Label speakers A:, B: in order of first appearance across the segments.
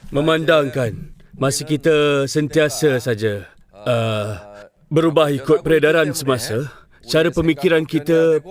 A: Memandangkan masa kita sentiasa saja berubah ikut peredaran semasa, cara pemikiran kita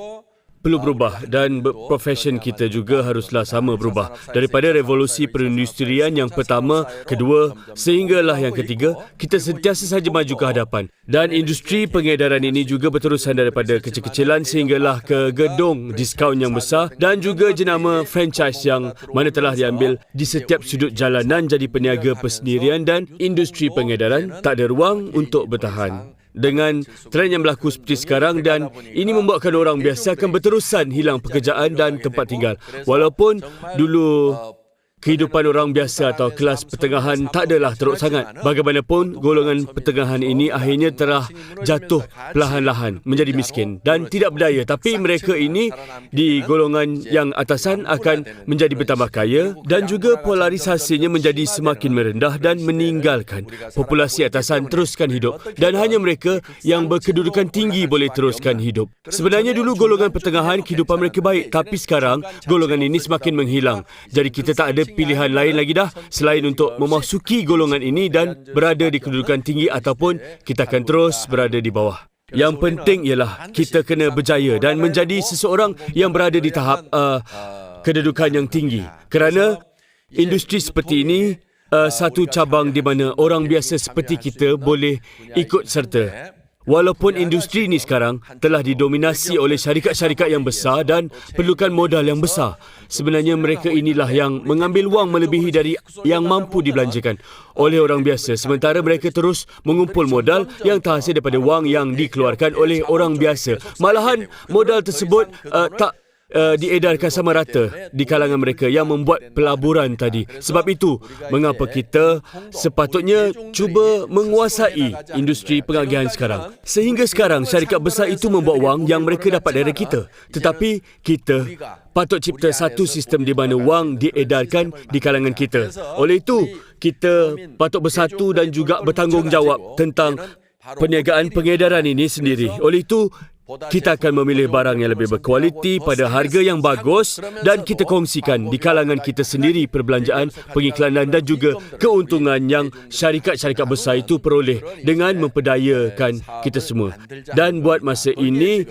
A: perlu berubah dan profession kita juga haruslah sama berubah. Daripada revolusi perindustrian yang pertama, kedua, sehinggalah yang ketiga, kita sentiasa saja maju ke hadapan. Dan industri pengedaran ini juga berterusan daripada kecil-kecilan sehinggalah ke gedung diskaun yang besar dan juga jenama franchise yang mana telah diambil di setiap sudut jalanan jadi peniaga persendirian dan industri pengedaran tak ada ruang untuk bertahan. Dengan trend yang berlaku seperti sekarang dan ini membuatkan orang biasa akan berterusan hilang pekerjaan dan tempat tinggal. Walaupun dulu kehidupan orang biasa atau kelas pertengahan tak adalah teruk sangat. Bagaimanapun, golongan pertengahan ini akhirnya telah jatuh perlahan-lahan menjadi miskin dan tidak berdaya. Tapi mereka ini di golongan yang atasan akan menjadi bertambah kaya dan juga polarisasinya menjadi semakin merendah dan meninggalkan populasi atasan teruskan hidup. Dan hanya mereka yang berkedudukan tinggi boleh teruskan hidup. Sebenarnya dulu golongan pertengahan kehidupan mereka baik, tapi sekarang golongan ini semakin menghilang. Jadi kita tak ada pilihan lain lagi dah selain untuk memasuki golongan ini dan berada di kedudukan tinggi ataupun kita akan terus berada di bawah. Yang penting ialah kita kena berjaya dan menjadi seseorang yang berada di tahap kedudukan yang tinggi. Kerana industri seperti ini satu cabang di mana orang biasa seperti kita boleh ikut serta. Walaupun industri ini sekarang telah didominasi oleh syarikat-syarikat yang besar dan perlukan modal yang besar, sebenarnya mereka inilah yang mengambil wang melebihi dari yang mampu dibelanjakan oleh orang biasa, sementara mereka terus mengumpul modal yang terhasil daripada wang yang dikeluarkan oleh orang biasa. Malahan modal tersebut tak diedarkan sama rata di kalangan mereka yang membuat pelaburan tadi. Sebab itu, mengapa kita sepatutnya cuba menguasai industri pengagihan sekarang. Sehingga sekarang, syarikat besar itu membuat wang yang mereka dapat dari kita. Tetapi kita patut cipta satu sistem di mana wang diedarkan di kalangan kita. Oleh itu, kita patut bersatu dan juga bertanggungjawab tentang perniagaan pengedaran ini sendiri. Oleh itu, kita akan memilih barang yang lebih berkualiti pada harga yang bagus dan kita kongsikan di kalangan kita sendiri perbelanjaan, pengiklanan dan juga keuntungan yang syarikat-syarikat besar itu peroleh dengan memperdayakan kita semua. Dan buat masa ini,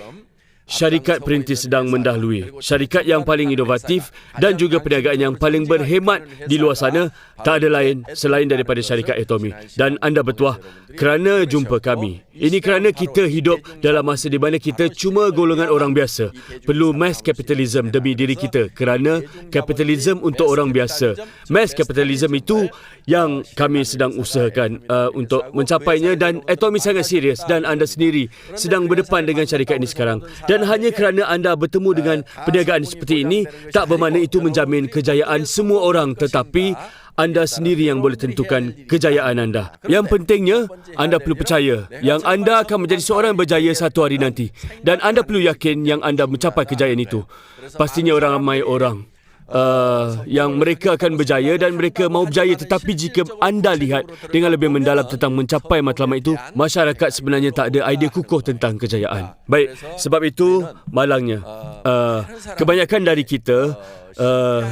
A: syarikat perintis sedang mendahului. Syarikat yang paling inovatif dan juga perniagaan yang paling berhemat di luar sana tak ada lain selain daripada syarikat Atomy. Dan anda bertuah kerana jumpa kami. Ini kerana kita hidup dalam masa di mana kita cuma golongan orang biasa. Perlu mass capitalism demi diri kita kerana kapitalism untuk orang biasa. Mass capitalism itu yang kami sedang usahakan untuk mencapainya dan Atomy sangat serius dan anda sendiri sedang berdepan dengan syarikat ini sekarang. Dan hanya kerana anda bertemu dengan perniagaan seperti ini, tak bermakna itu menjamin kejayaan semua orang, tetapi anda sendiri yang boleh tentukan kejayaan anda. Yang pentingnya, anda perlu percaya yang anda akan menjadi seorang yang berjaya satu hari nanti. Dan anda perlu yakin yang anda mencapai kejayaan itu. Pastinya ramai orang yang mereka akan berjaya dan mereka mahu berjaya, tetapi jika anda lihat dengan lebih mendalam tentang mencapai matlamat itu, masyarakat sebenarnya tak ada idea kukuh tentang kejayaan. Baik, sebab itu malangnya kebanyakan dari kita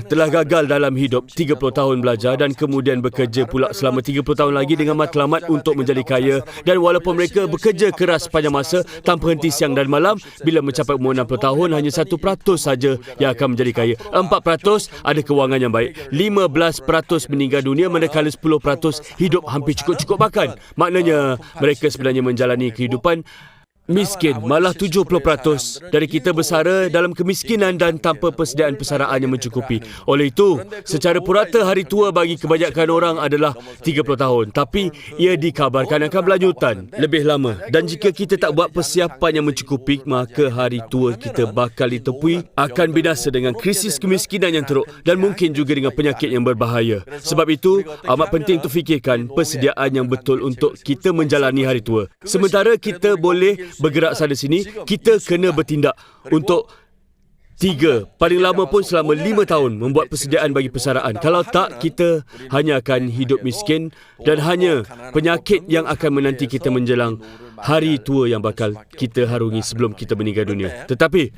A: telah gagal dalam hidup 30 tahun belajar dan kemudian bekerja pula selama 30 tahun lagi dengan matlamat untuk menjadi kaya, dan walaupun mereka bekerja keras sepanjang masa tanpa henti siang dan malam, bila mencapai umur 60 tahun hanya 1% saja yang akan menjadi kaya. 4% ada kewangan yang baik, 15% meninggal dunia manakala 10% hidup hampir cukup-cukup makan. Maknanya mereka sebenarnya menjalani kehidupan miskin. Malah 70% dari kita bersara dalam kemiskinan dan tanpa persediaan persaraan yang mencukupi. Oleh itu, secara purata hari tua bagi kebanyakan orang adalah 30 tahun. Tapi ia dikabarkan akan berlanjutan lebih lama. Dan jika kita tak buat persiapan yang mencukupi, maka hari tua kita bakal ditepui akan binasa dengan krisis kemiskinan yang teruk dan mungkin juga dengan penyakit yang berbahaya. Sebab itu, amat penting untuk fikirkan persediaan yang betul untuk kita menjalani hari tua. Sementara kita boleh bergerak sana sini, kita kena bertindak untuk 3, paling lama pun selama 5 tahun membuat persediaan bagi persaraan. Kalau tak, kita hanya akan hidup miskin dan hanya penyakit yang akan menanti kita menjelang hari tua yang bakal kita harungi sebelum kita meninggal dunia. Tetapi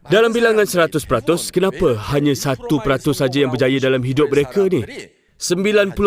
A: dalam bilangan 100%, kenapa hanya 1% saja yang berjaya dalam hidup mereka ni? 99%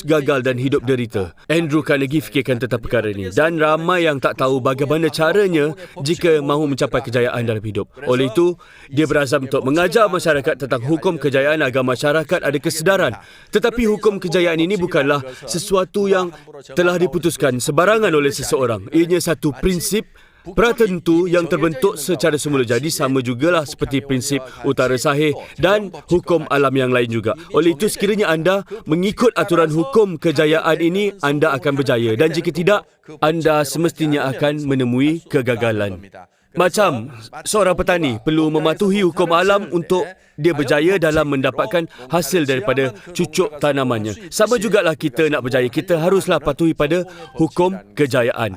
A: gagal dan hidup derita. Andrew Carnegie fikirkan tentang perkara ini dan ramai yang tak tahu bagaimana caranya jika mahu mencapai kejayaan dalam hidup. Oleh itu, dia berazam untuk mengajar masyarakat tentang hukum kejayaan agar masyarakat ada kesedaran. Tetapi hukum kejayaan ini bukanlah sesuatu yang telah diputuskan sebarangan oleh seseorang. Ianya satu prinsip pratentu yang terbentuk secara semula jadi, sama jugalah seperti prinsip utara sahih dan hukum alam yang lain juga. Oleh itu, sekiranya anda mengikut aturan hukum kejayaan ini, anda akan berjaya, dan jika tidak, anda semestinya akan menemui kegagalan. Macam seorang petani perlu mematuhi hukum alam untuk dia berjaya dalam mendapatkan hasil daripada cucuk tanamannya. Sama jugalah kita nak berjaya, kita haruslah patuhi pada hukum kejayaan.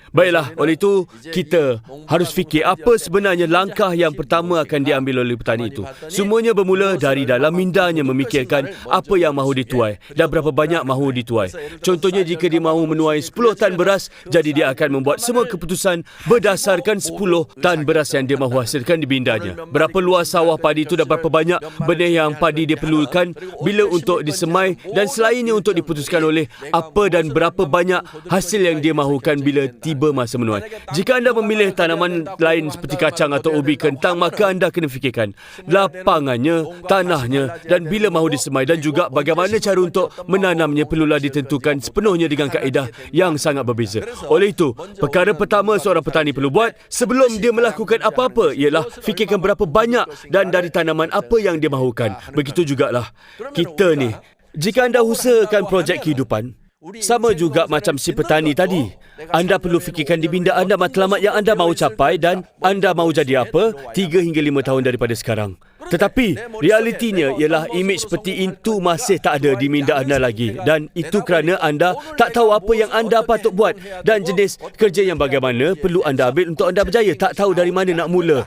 A: Baiklah, oleh itu kita harus fikir apa sebenarnya langkah yang pertama akan diambil oleh petani itu. Semuanya bermula dari dalam mindanya memikirkan apa yang mahu dituai dan berapa banyak mahu dituai. Contohnya, jika dia mahu menuai 10 tan beras, jadi dia akan membuat semua keputusan berdasarkan 10 tan beras yang dia mahu hasilkan di mindanya. Berapa luas sawah padi itu dan berapa banyak benih yang padi dia perlukan bila untuk disemai, dan selainnya untuk diputuskan oleh apa dan berapa banyak hasil yang dia mahukan bila tiba masa menuai. Jika anda memilih tanaman lain seperti kacang atau ubi kentang, maka anda kena fikirkan lapangannya, tanahnya dan bila mahu disemai, dan juga bagaimana cara untuk menanamnya perlulah ditentukan sepenuhnya dengan kaedah yang sangat berbeza. Oleh itu, perkara pertama seorang petani perlu buat sebelum dia melakukan apa-apa ialah fikirkan berapa banyak dan dari tanaman apa yang dia mahukan. Begitu jugalah kita ni. Jika anda usahakan projek kehidupan, sama juga macam si petani tadi, anda perlu fikirkan di minda anda matlamat yang anda mahu capai dan anda mahu jadi apa 3 hingga 5 tahun daripada sekarang. Tetapi realitinya ialah imej seperti itu masih tak ada di minda anda lagi, dan itu kerana anda tak tahu apa yang anda patut buat dan jenis kerja yang bagaimana perlu anda ambil untuk anda berjaya. Tak tahu dari mana nak mula.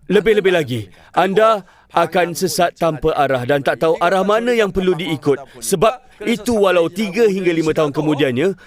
A: Lebih-lebih lagi, anda akan sesat tanpa arah dan tak tahu arah mana yang perlu diikut. Sebab itu, walau 3 hingga 5 tahun kemudiannya,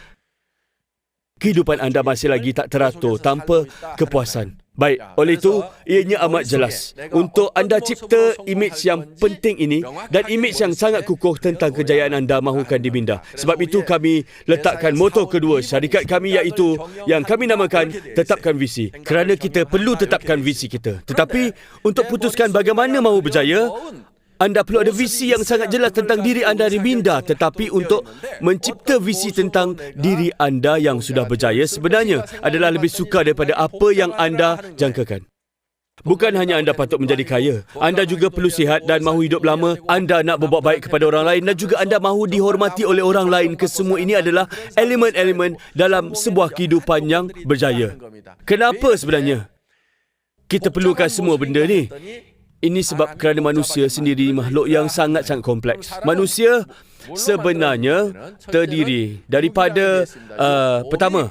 A: kehidupan anda masih lagi tak teratur tanpa kepuasan. Baik, oleh itu, ianya amat jelas untuk anda cipta imej yang penting ini dan imej yang sangat kukuh tentang kejayaan anda mahukan di minda. Sebab itu kami letakkan moto kedua syarikat kami, iaitu yang kami namakan tetapkan visi. Kerana kita perlu tetapkan visi kita. Tetapi untuk putuskan bagaimana mahu berjaya, anda perlu ada visi yang sangat jelas tentang diri anda di minda. Tetapi untuk mencipta visi tentang diri anda yang sudah berjaya sebenarnya adalah lebih sukar daripada apa yang anda jangkakan. Bukan hanya anda patut menjadi kaya, anda juga perlu sihat dan mahu hidup lama. Anda nak berbuat baik kepada orang lain dan juga anda mahu dihormati oleh orang lain. Kesemua ini adalah elemen-elemen dalam sebuah kehidupan yang berjaya. Kenapa sebenarnya kita perlukan semua benda ni? Ini sebab kerana manusia sendiri makhluk yang sangat-sangat kompleks. Manusia sebenarnya terdiri daripada pertama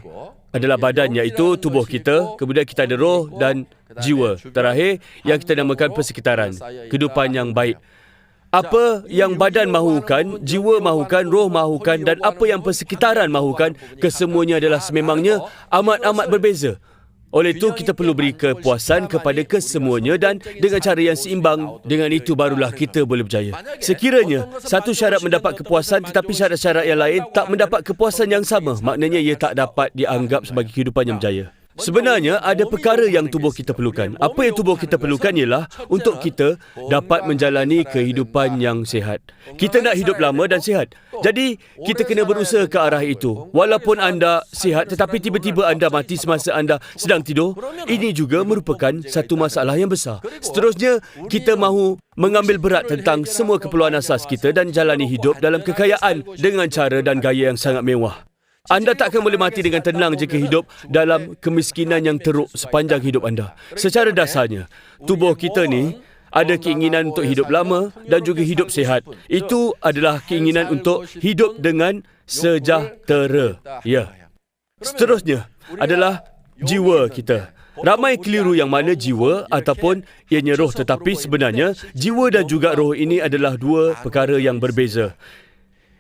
A: adalah badan, iaitu tubuh kita. Kemudian kita ada roh dan jiwa. Terakhir yang kita namakan persekitaran, kehidupan yang baik. Apa yang badan mahukan, jiwa mahukan, roh mahukan dan apa yang persekitaran mahukan, kesemuanya adalah sememangnya amat-amat berbeza. Oleh itu, kita perlu beri kepuasan kepada kesemuanya dan dengan cara yang seimbang. Dengan itu barulah kita boleh berjaya. Sekiranya satu syarat mendapat kepuasan tetapi syarat-syarat yang lain tak mendapat kepuasan yang sama, maknanya ia tak dapat dianggap sebagai kehidupan yang berjaya. Sebenarnya ada perkara yang tubuh kita perlukan. Apa yang tubuh kita perlukan ialah untuk kita dapat menjalani kehidupan yang sihat. Kita nak hidup lama dan sihat. Jadi, kita kena berusaha ke arah itu. Walaupun anda sihat tetapi tiba-tiba anda mati semasa anda sedang tidur, ini juga merupakan satu masalah yang besar. Seterusnya, kita mahu mengambil berat tentang semua keperluan asas kita dan jalani hidup dalam kekayaan dengan cara dan gaya yang sangat mewah. Anda tak akan boleh mati dengan tenang jika hidup dalam kemiskinan yang teruk sepanjang hidup anda. Secara dasarnya, tubuh kita ni ada keinginan untuk hidup lama dan juga hidup sihat. Itu adalah keinginan untuk hidup dengan sejahtera. Ya. Seterusnya adalah jiwa kita. Ramai keliru yang mana jiwa ataupun ianya roh, tetapi sebenarnya jiwa dan juga roh ini adalah dua perkara yang berbeza.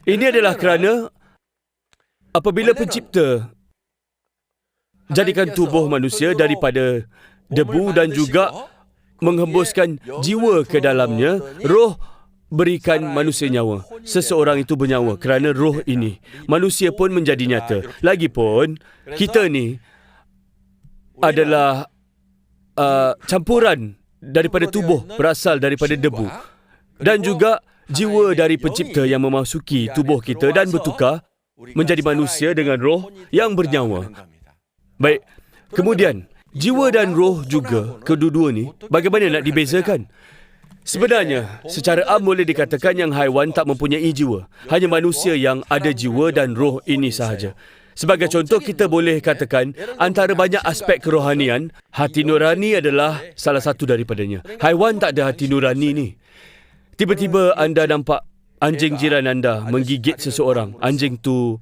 A: Ini adalah kerana apabila pencipta jadikan tubuh manusia daripada debu dan juga menghembuskan jiwa ke dalamnya, roh berikan manusia nyawa. Seseorang itu bernyawa kerana roh ini. Manusia pun menjadi nyata. Lagipun, kita ni adalah campuran daripada tubuh, berasal daripada debu. Dan juga jiwa dari pencipta yang memasuki tubuh kita dan bertukar menjadi manusia dengan roh yang bernyawa. Baik, kemudian jiwa dan roh juga, kedua-dua ni, bagaimana nak dibezakan? Sebenarnya, secara am boleh dikatakan yang haiwan tak mempunyai jiwa. Hanya manusia yang ada jiwa dan roh ini sahaja. Sebagai contoh, kita boleh katakan antara banyak aspek kerohanian, hati nurani adalah salah satu daripadanya. Haiwan tak ada hati nurani ni. Tiba-tiba anda nampak anjing jiran anda menggigit seseorang. Anjing tu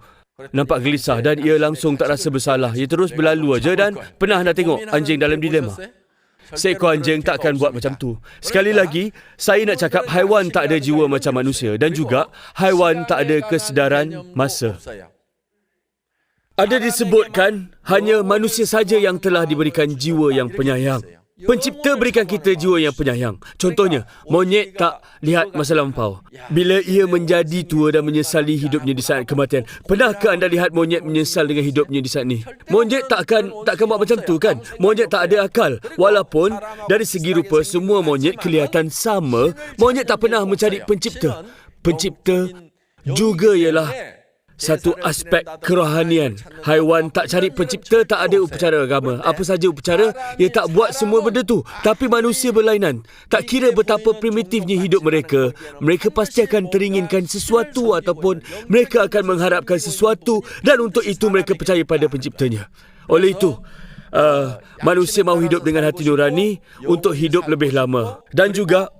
A: nampak gelisah dan ia langsung tak rasa bersalah. Ia terus berlalu aja dan pernah nak tengok anjing dalam dilema. Seekor anjing tak akan buat macam tu. Sekali lagi, saya nak cakap haiwan tak ada jiwa macam manusia dan juga haiwan tak ada kesedaran masa. Ada disebutkan hanya manusia saja yang telah diberikan jiwa yang penyayang. Pencipta berikan kita jiwa yang penyayang. Contohnya, monyet tak lihat masa lampau. Bila ia menjadi tua dan menyesali hidupnya di saat kematian. Pernahkah anda lihat monyet menyesal dengan hidupnya di saat ni? Monyet takkan buat macam tu kan? Monyet tak ada akal. Walaupun dari segi rupa semua monyet kelihatan sama, monyet tak pernah mencari pencipta. Pencipta juga ialah satu aspek kerohanian. Haiwan tak cari pencipta, tak ada upacara agama. Apa saja upacara, ia tak buat semua benda tu. Tapi manusia berlainan. Tak kira betapa primitifnya hidup mereka, mereka pasti akan teringinkan sesuatu ataupun mereka akan mengharapkan sesuatu dan untuk itu mereka percaya pada penciptanya. Oleh itu, manusia mahu hidup dengan hati nurani untuk hidup lebih lama dan juga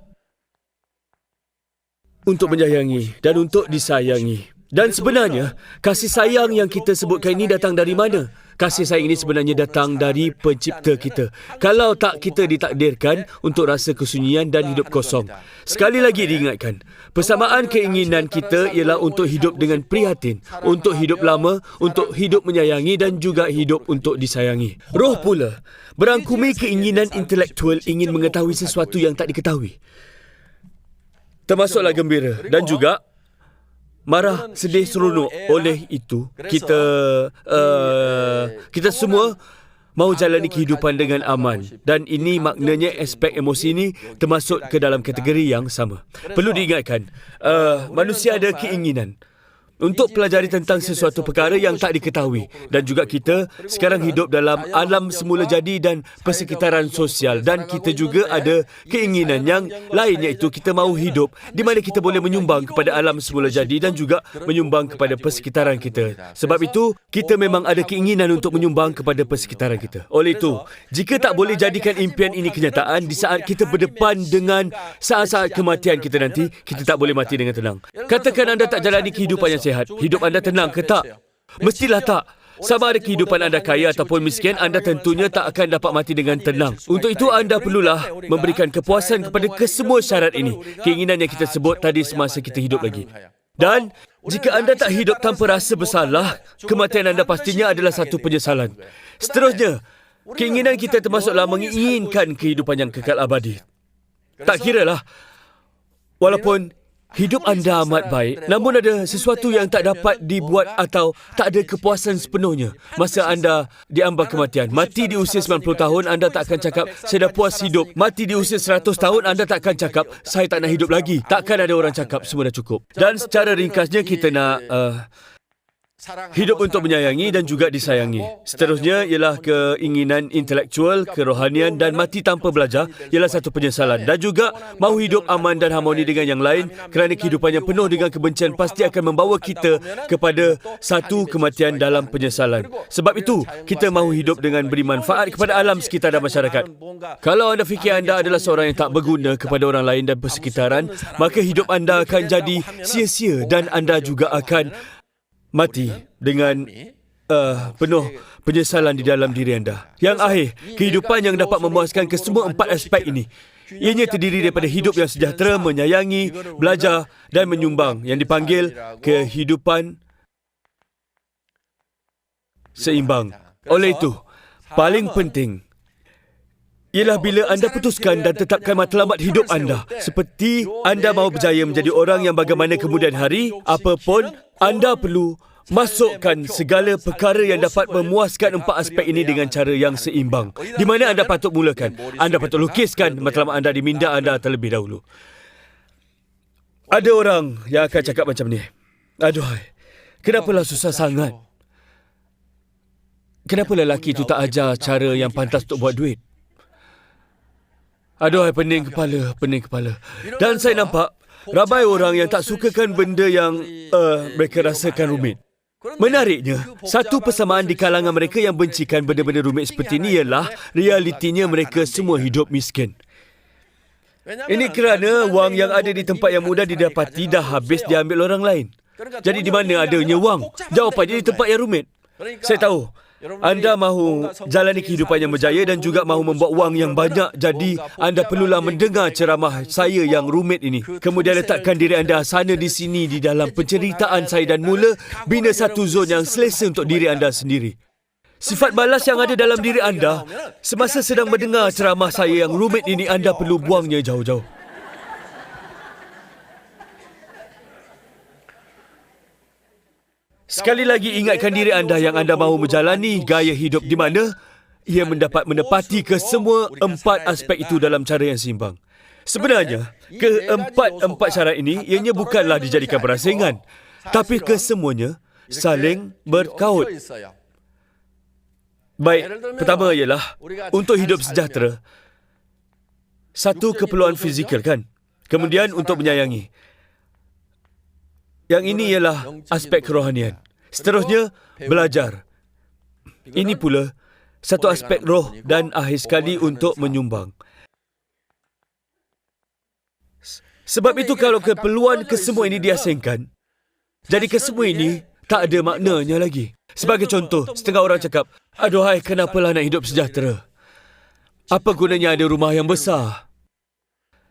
A: untuk menyayangi dan untuk disayangi. Dan sebenarnya, kasih sayang yang kita sebutkan ini datang dari mana? Kasih sayang ini sebenarnya datang dari pencipta kita. Kalau tak, kita ditakdirkan untuk rasa kesunyian dan hidup kosong. Sekali lagi diingatkan, persamaan keinginan kita ialah untuk hidup dengan prihatin, untuk hidup lama, untuk hidup menyayangi dan juga hidup untuk disayangi. Roh pula berangkumi keinginan intelektual ingin mengetahui sesuatu yang tak diketahui. Termasuklah gembira dan juga marah, sedih, seronok. Oleh itu, kita semua mahu jalani kehidupan dengan aman. Dan ini maknanya aspek emosi ini termasuk ke dalam kategori yang sama. Perlu diingatkan, manusia ada keinginan untuk pelajari tentang sesuatu perkara yang tak diketahui. Dan juga kita sekarang hidup dalam alam semula jadi dan persekitaran sosial. Dan kita juga ada keinginan yang lain, iaitu kita mahu hidup di mana kita boleh menyumbang kepada alam semula jadi dan juga menyumbang kepada persekitaran kita. Sebab itu, kita memang ada keinginan untuk menyumbang kepada persekitaran kita. Oleh itu, jika tak boleh jadikan impian ini kenyataan, di saat kita berdepan dengan saat-saat kematian kita nanti, kita tak boleh mati dengan tenang. Katakan anda tak jalani kehidupan yang sihat. Hidup anda tenang ke tak? Mestilah tak. Sama ada kehidupan anda kaya ataupun miskin, anda tentunya tak akan dapat mati dengan tenang. Untuk itu, anda perlulah memberikan kepuasan kepada kesemua syarat ini. Keinginan yang kita sebut tadi semasa kita hidup lagi. Dan jika anda tak hidup tanpa rasa bersalah, kematian anda pastinya adalah satu penyesalan. Seterusnya, keinginan kita termasuklah menginginkan kehidupan yang kekal abadi. Tak kiralah, walaupun hidup anda amat baik, namun ada sesuatu yang tak dapat dibuat atau tak ada kepuasan sepenuhnya masa anda diambang kematian. Mati di usia 90 tahun, anda tak akan cakap, saya dah puas hidup. Mati di usia 100 tahun, anda tak akan cakap, saya tak nak hidup lagi. Takkan ada orang cakap, semua dah cukup. Dan secara ringkasnya, kita nak hidup untuk menyayangi dan juga disayangi. Seterusnya ialah keinginan intelektual, kerohanian dan mati tanpa belajar ialah satu penyesalan. Dan juga mahu hidup aman dan harmoni dengan yang lain kerana kehidupan yang penuh dengan kebencian pasti akan membawa kita kepada satu kematian dalam penyesalan. Sebab itu, kita mahu hidup dengan beri manfaat kepada alam sekitar dan masyarakat. Kalau anda fikir anda adalah seorang yang tak berguna kepada orang lain dan persekitaran, maka hidup anda akan jadi sia-sia dan anda juga akan mati dengan penuh penyesalan di dalam diri anda. Yang akhir, kehidupan yang dapat memuaskan kesemua empat aspek ini. Ianya terdiri daripada hidup yang sejahtera, menyayangi, belajar dan menyumbang, yang dipanggil kehidupan seimbang. Oleh itu, paling penting, ialah bila anda putuskan dan tetapkan matlamat hidup anda. Seperti anda mahu berjaya menjadi orang yang bagaimana kemudian hari, apapun, anda perlu masukkan segala perkara yang dapat memuaskan empat aspek ini dengan cara yang seimbang. Di mana anda patut mulakan? Anda patut lukiskan matlamat anda di minda anda terlebih dahulu. Ada orang yang akan cakap macam ni. Aduhai, kenapalah susah sangat? Kenapa lelaki itu tak ajar cara yang pantas untuk buat duit? Aduhai, pening kepala. Dan saya nampak ramai orang yang tak sukakan benda yang mereka rasakan rumit. Menariknya, satu persamaan di kalangan mereka yang bencikan benda-benda rumit seperti ini ialah realitinya mereka semua hidup miskin. Ini kerana wang yang ada di tempat yang mudah didapati dah habis diambil orang lain. Jadi di mana adanya wang? Jawapannya di tempat yang rumit. Saya tahu anda mahu jalani kehidupan yang berjaya dan juga mahu membuat wang yang banyak. Jadi anda perlulah mendengar ceramah saya yang rumit ini. Kemudian letakkan diri anda sana di sini di dalam penceritaan saya dan mula bina satu zon yang selesa untuk diri anda sendiri. Sifat malas yang ada dalam diri anda semasa sedang mendengar ceramah saya yang rumit ini, anda perlu buangnya jauh-jauh. Sekali lagi ingatkan diri anda yang anda mahu menjalani gaya hidup di mana ia mendapat menepati kesemua empat aspek itu dalam cara yang seimbang. Sebenarnya, keempat syarat ini ianya bukanlah dijadikan berasingan, tapi kesemuanya saling berkait. Baik, pertama ialah untuk hidup sejahtera. Satu, keperluan fizikal kan? Kemudian untuk menyayangi. Yang ini ialah aspek kerohanian. Seterusnya, belajar. Ini pula satu aspek roh dan akhir sekali untuk menyumbang. Sebab itu kalau keperluan kesemua ini diasingkan, jadi kesemua ini tak ada maknanya lagi. Sebagai contoh, setengah orang cakap, aduhai, kenapalah nak hidup sejahtera? Apa gunanya ada rumah yang besar?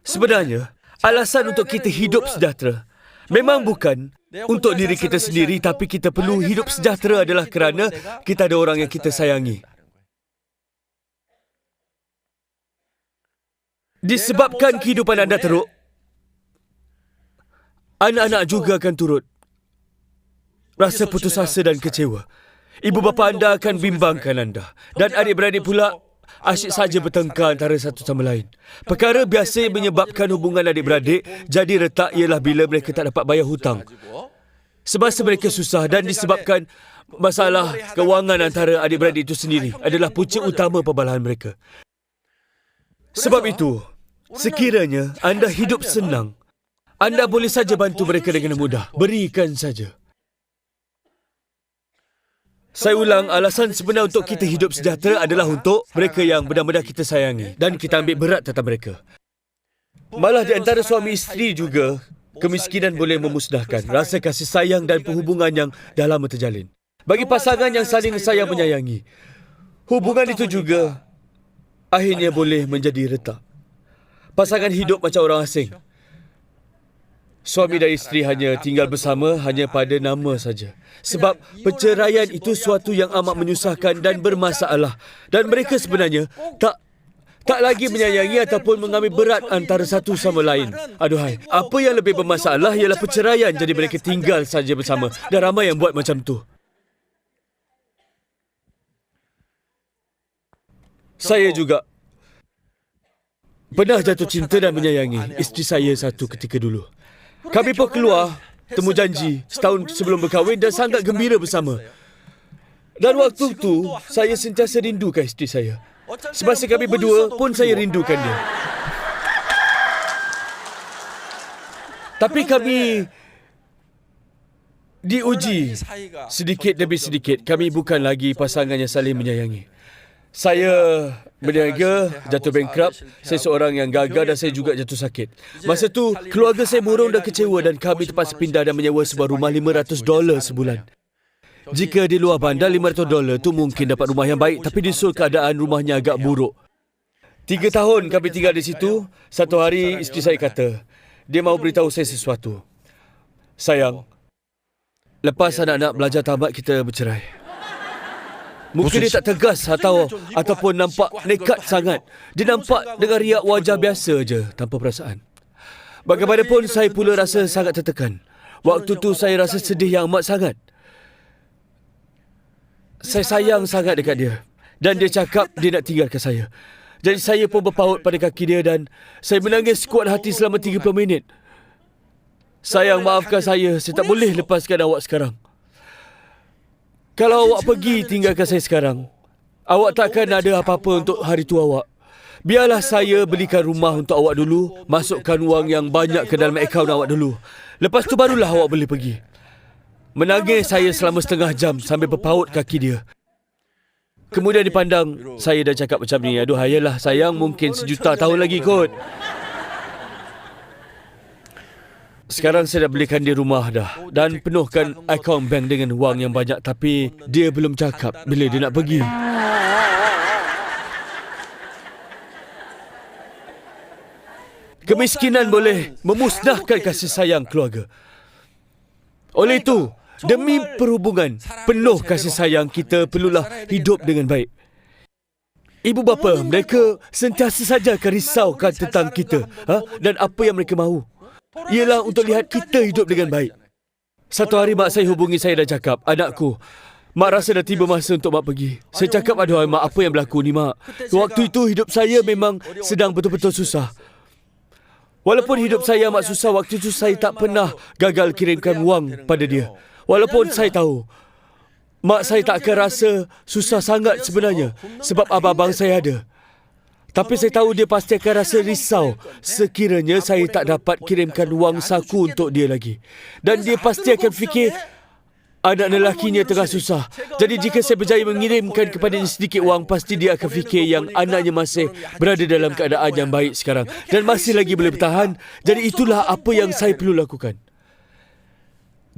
A: Sebenarnya, alasan untuk kita hidup sejahtera memang bukan untuk diri kita sendiri, tapi kita perlu hidup sejahtera adalah kerana kita ada orang yang kita sayangi. Disebabkan kehidupan anda teruk, anak-anak juga akan turut rasa putus asa dan kecewa. Ibu bapa anda akan bimbangkan anda. Dan adik-beradik pula asyik saja bertengkar antara satu sama lain. Perkara biasa yang menyebabkan hubungan adik-beradik jadi retak ialah bila mereka tak dapat bayar hutang. Semasa mereka susah dan disebabkan masalah kewangan antara adik-beradik itu sendiri adalah punca utama perbalahan mereka. Sebab itu, sekiranya anda hidup senang, anda boleh saja bantu mereka dengan mudah. Berikan saja. Saya ulang, alasan sebenar untuk kita hidup sejahtera adalah untuk mereka yang benar-benar kita sayangi dan kita ambil berat tentang mereka. Malah di antara suami isteri juga, kemiskinan boleh memusnahkan rasa kasih sayang dan perhubungan yang dah lama terjalin. Bagi pasangan yang saling sayang menyayangi, hubungan itu juga akhirnya boleh menjadi retak. Pasangan hidup macam orang asing. Suami dan isteri hanya tinggal bersama hanya pada nama saja. Sebab perceraian itu suatu yang amat menyusahkan dan bermasalah. Dan mereka sebenarnya tak lagi menyayangi ataupun mengambil berat antara satu sama lain. Aduhai, apa yang lebih bermasalah ialah perceraian, jadi mereka tinggal saja bersama. Dan ramai yang buat macam tu. Saya juga pernah jatuh cinta dan menyayangi isteri saya satu ketika dulu. Kami pun keluar, temu janji setahun sebelum berkahwin dan sangat gembira bersama. Dan waktu tu, saya sentiasa rindukan isteri saya. Semasa kami berdua pun saya rindukan dia. Tapi kami diuji sedikit demi sedikit. Kami bukan lagi pasangan yang saling menyayangi. Saya berniaga, jatuh bankrupt, saya seorang yang gagal dan saya juga jatuh sakit. Masa tu, keluarga saya murung dan kecewa dan kami terpaksa pindah dan menyewa sebuah rumah $500 sebulan. Jika di luar bandar, $500 tu mungkin dapat rumah yang baik, tapi di Seoul keadaan rumahnya agak buruk. 3 tahun kami tinggal di situ. Satu hari, isteri saya kata, dia mahu beritahu saya sesuatu. Sayang, lepas anak-anak belajar tamat, kita bercerai. Mungkin dia tak tegas ataupun nampak nekat sangat. Dia nampak dengan riak wajah biasa je, tanpa perasaan. Bagaimanapun, saya pula rasa sangat tertekan. Waktu tu saya rasa sedih yang amat sangat. Saya sayang sangat dekat dia. Dan dia cakap dia nak tinggalkan saya. Jadi saya pun berpaut pada kaki dia dan saya menangis kuat hati selama 30 minit. Sayang, maafkan saya tak boleh lepaskan awak sekarang. Kalau awak pergi tinggalkan saya sekarang, awak takkan ada apa-apa untuk hari tua awak. Biarlah saya belikan rumah untuk awak dulu, masukkan wang yang banyak ke dalam akaun awak dulu. Lepas tu barulah awak boleh pergi. Menangis saya selama setengah jam sambil berpaut kaki dia. Kemudian dipandang saya dan cakap macam ni, aduh hayalah sayang, mungkin 1,000,000 tahun lagi kot. Sekarang saya dah belikan dia rumah dah dan penuhkan akaun bank dengan wang yang banyak, tapi dia belum cakap bila dia nak pergi. Kemiskinan boleh memusnahkan kasih sayang keluarga. Oleh itu, demi perhubungan penuh kasih sayang, kita perlulah hidup dengan baik. Ibu bapa mereka sentiasa saja akan risaukan tentang kita dan apa yang mereka mahu ialah untuk lihat kita hidup dengan baik. Satu hari mak saya hubungi saya dan cakap, anakku, mak rasa dah tiba masa untuk mak pergi. Saya cakap, aduh mak, apa yang berlaku ni mak? Waktu itu hidup saya memang sedang betul-betul susah. Walaupun hidup saya amat susah, waktu itu saya tak pernah gagal kirimkan wang pada dia. Walaupun saya tahu mak saya tak akan rasa susah sangat sebenarnya sebab abang-abang saya ada. Tapi saya tahu dia pasti akan rasa risau sekiranya saya tak dapat kirimkan wang saku untuk dia lagi. Dan dia pasti akan fikir anak lelakinya tengah susah. Jadi jika saya berjaya mengirimkan kepadanya sedikit wang, pasti dia akan fikir yang anaknya masih berada dalam keadaan yang baik sekarang dan masih lagi boleh bertahan. Jadi itulah apa yang saya perlu lakukan.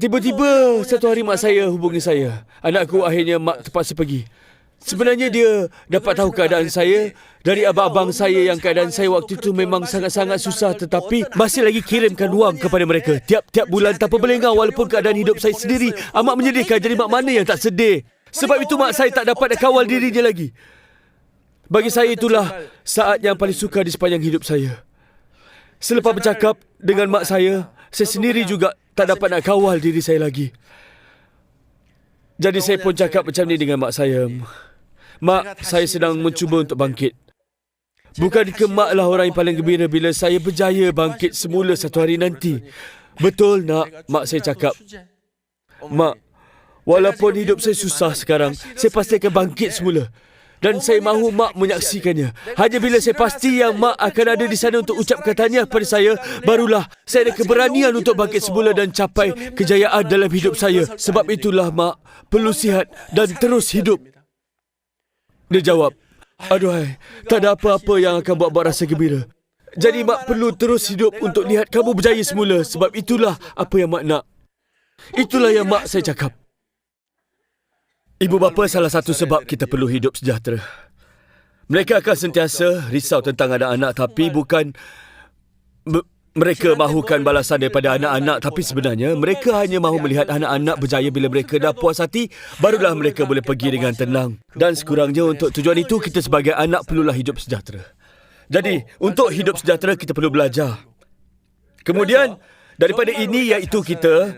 A: Tiba-tiba satu hari mak saya hubungi saya. Anakku, akhirnya mak terpaksa pergi. Sebenarnya dia dapat tahu keadaan saya dari abang-abang saya yang keadaan saya waktu itu memang sangat-sangat susah, tetapi masih lagi kirimkan wang kepada mereka tiap-tiap bulan tanpa berlengah, walaupun keadaan hidup saya sendiri amat menyedihkan. Jadi mak mana yang tak sedih? Sebab itu mak saya tak dapat nak kawal dirinya lagi. Bagi saya itulah saat yang paling sukar di sepanjang hidup saya. Selepas bercakap dengan mak saya sendiri juga tak dapat nak kawal diri saya lagi. Jadi saya pun cakap macam ni dengan mak saya. Mak, saya sedang mencuba untuk bangkit. Bukankah mak lah orang yang paling gembira bila saya berjaya bangkit semula satu hari nanti? Betul nak, mak saya cakap. Mak, walaupun hidup saya susah sekarang, saya pasti akan bangkit semula. Dan saya mahu mak menyaksikannya. Hanya bila saya pasti yang mak akan ada di sana untuk ucapkan tahniah pada saya, barulah saya ada keberanian untuk bangkit semula dan capai kejayaan dalam hidup saya. Sebab itulah mak perlu sihat dan terus hidup. Dia jawab, aduhai, tak ada apa-apa yang akan buat rasa gembira. Jadi mak perlu terus hidup untuk lihat kamu berjaya semula. Sebab itulah apa yang mak nak. Itulah yang mak saya cakap. Ibu bapa salah satu sebab kita perlu hidup sejahtera. Mereka akan sentiasa risau tentang anak-anak, tapi bukan mereka mahukan balasan daripada anak-anak, tapi sebenarnya mereka hanya mahu melihat anak-anak berjaya. Bila mereka dah puas hati, barulah mereka boleh pergi dengan tenang. Dan sekurangnya untuk tujuan itu, kita sebagai anak perlulah hidup sejahtera. Jadi, untuk hidup sejahtera, kita perlu belajar. Kemudian, daripada ini, iaitu kita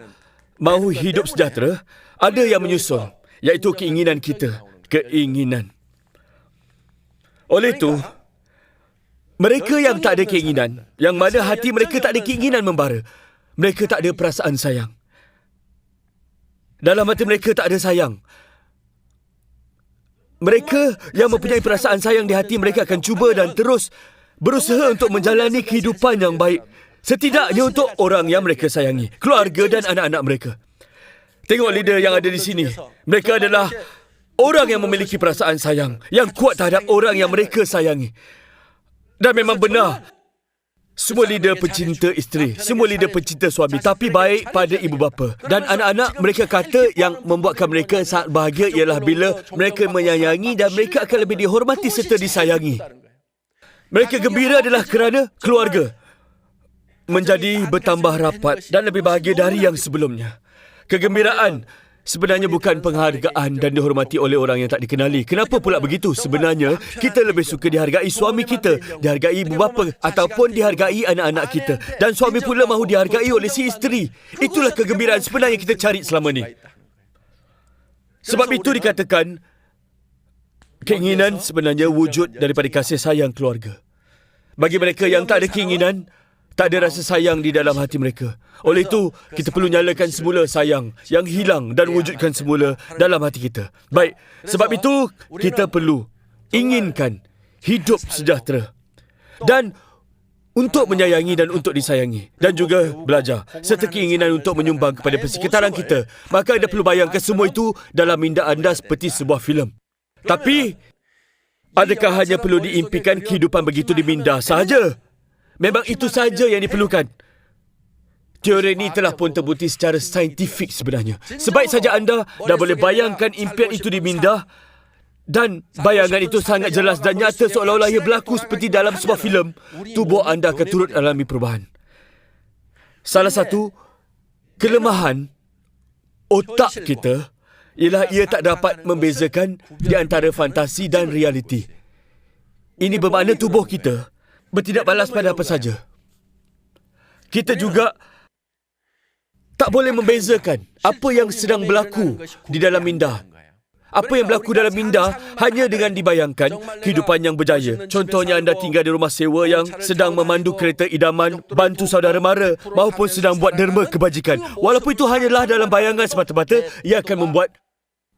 A: mahu hidup sejahtera, ada yang menyusul, iaitu keinginan kita. Keinginan. Oleh itu, mereka yang tak ada keinginan, yang mana hati mereka tak ada keinginan membara, mereka tak ada perasaan sayang. Dalam hati mereka tak ada sayang. Mereka yang mempunyai perasaan sayang di hati, mereka akan cuba dan terus berusaha untuk menjalani kehidupan yang baik. Setidaknya untuk orang yang mereka sayangi, keluarga dan anak-anak mereka. Tengok leader yang ada di sini. Mereka adalah orang yang memiliki perasaan sayang, yang kuat terhadap orang yang mereka sayangi. Dan memang benar, semua leader pencinta isteri, semua leader pencinta suami, tapi baik pada ibu bapa. Dan anak-anak, mereka kata yang membuatkan mereka sangat bahagia ialah bila mereka menyayangi dan mereka akan lebih dihormati serta disayangi. Mereka gembira adalah kerana keluarga menjadi bertambah rapat dan lebih bahagia dari yang sebelumnya. Kegembiraan sebenarnya bukan penghargaan dan dihormati oleh orang yang tak dikenali. Kenapa pula begitu? Sebenarnya, kita lebih suka dihargai suami kita, dihargai ibu bapa ataupun dihargai anak-anak kita. Dan suami pula mahu dihargai oleh si isteri. Itulah kegembiraan sebenar yang kita cari selama ni. Sebab itu dikatakan, keinginan sebenarnya wujud daripada kasih sayang keluarga. Bagi mereka yang tak ada keinginan, tak ada rasa sayang di dalam hati mereka. Oleh itu, kita perlu nyalakan semula sayang yang hilang dan wujudkan semula dalam hati kita. Baik, sebab itu kita perlu inginkan hidup sejahtera. Dan untuk menyayangi dan untuk disayangi. Dan juga belajar serta keinginan untuk menyumbang kepada persekitaran kita. Maka anda perlu bayangkan semua itu dalam minda anda seperti sebuah filem. Tapi, adakah hanya perlu diimpikan kehidupan begitu di minda sahaja? Memang itu sahaja yang diperlukan. Teori ini telah pun terbukti secara saintifik sebenarnya. Sebaik saja anda dah boleh bayangkan impian itu di minda dan bayangan itu sangat jelas dan nyata seolah-olah ia berlaku seperti dalam sebuah filem, tubuh anda akan turut alami perubahan. Salah satu kelemahan otak kita ialah ia tak dapat membezakan di antara fantasi dan realiti. Ini bermakna tubuh kita bertindak balas pada apa saja. Kita juga tak boleh membezakan apa yang sedang berlaku di dalam minda. Apa yang berlaku dalam minda hanya dengan dibayangkan kehidupan yang berjaya. Contohnya anda tinggal di rumah sewa yang sedang memandu kereta idaman, bantu saudara mara maupun sedang buat derma kebajikan. Walaupun itu hanyalah dalam bayangan semata-mata, ia akan membuat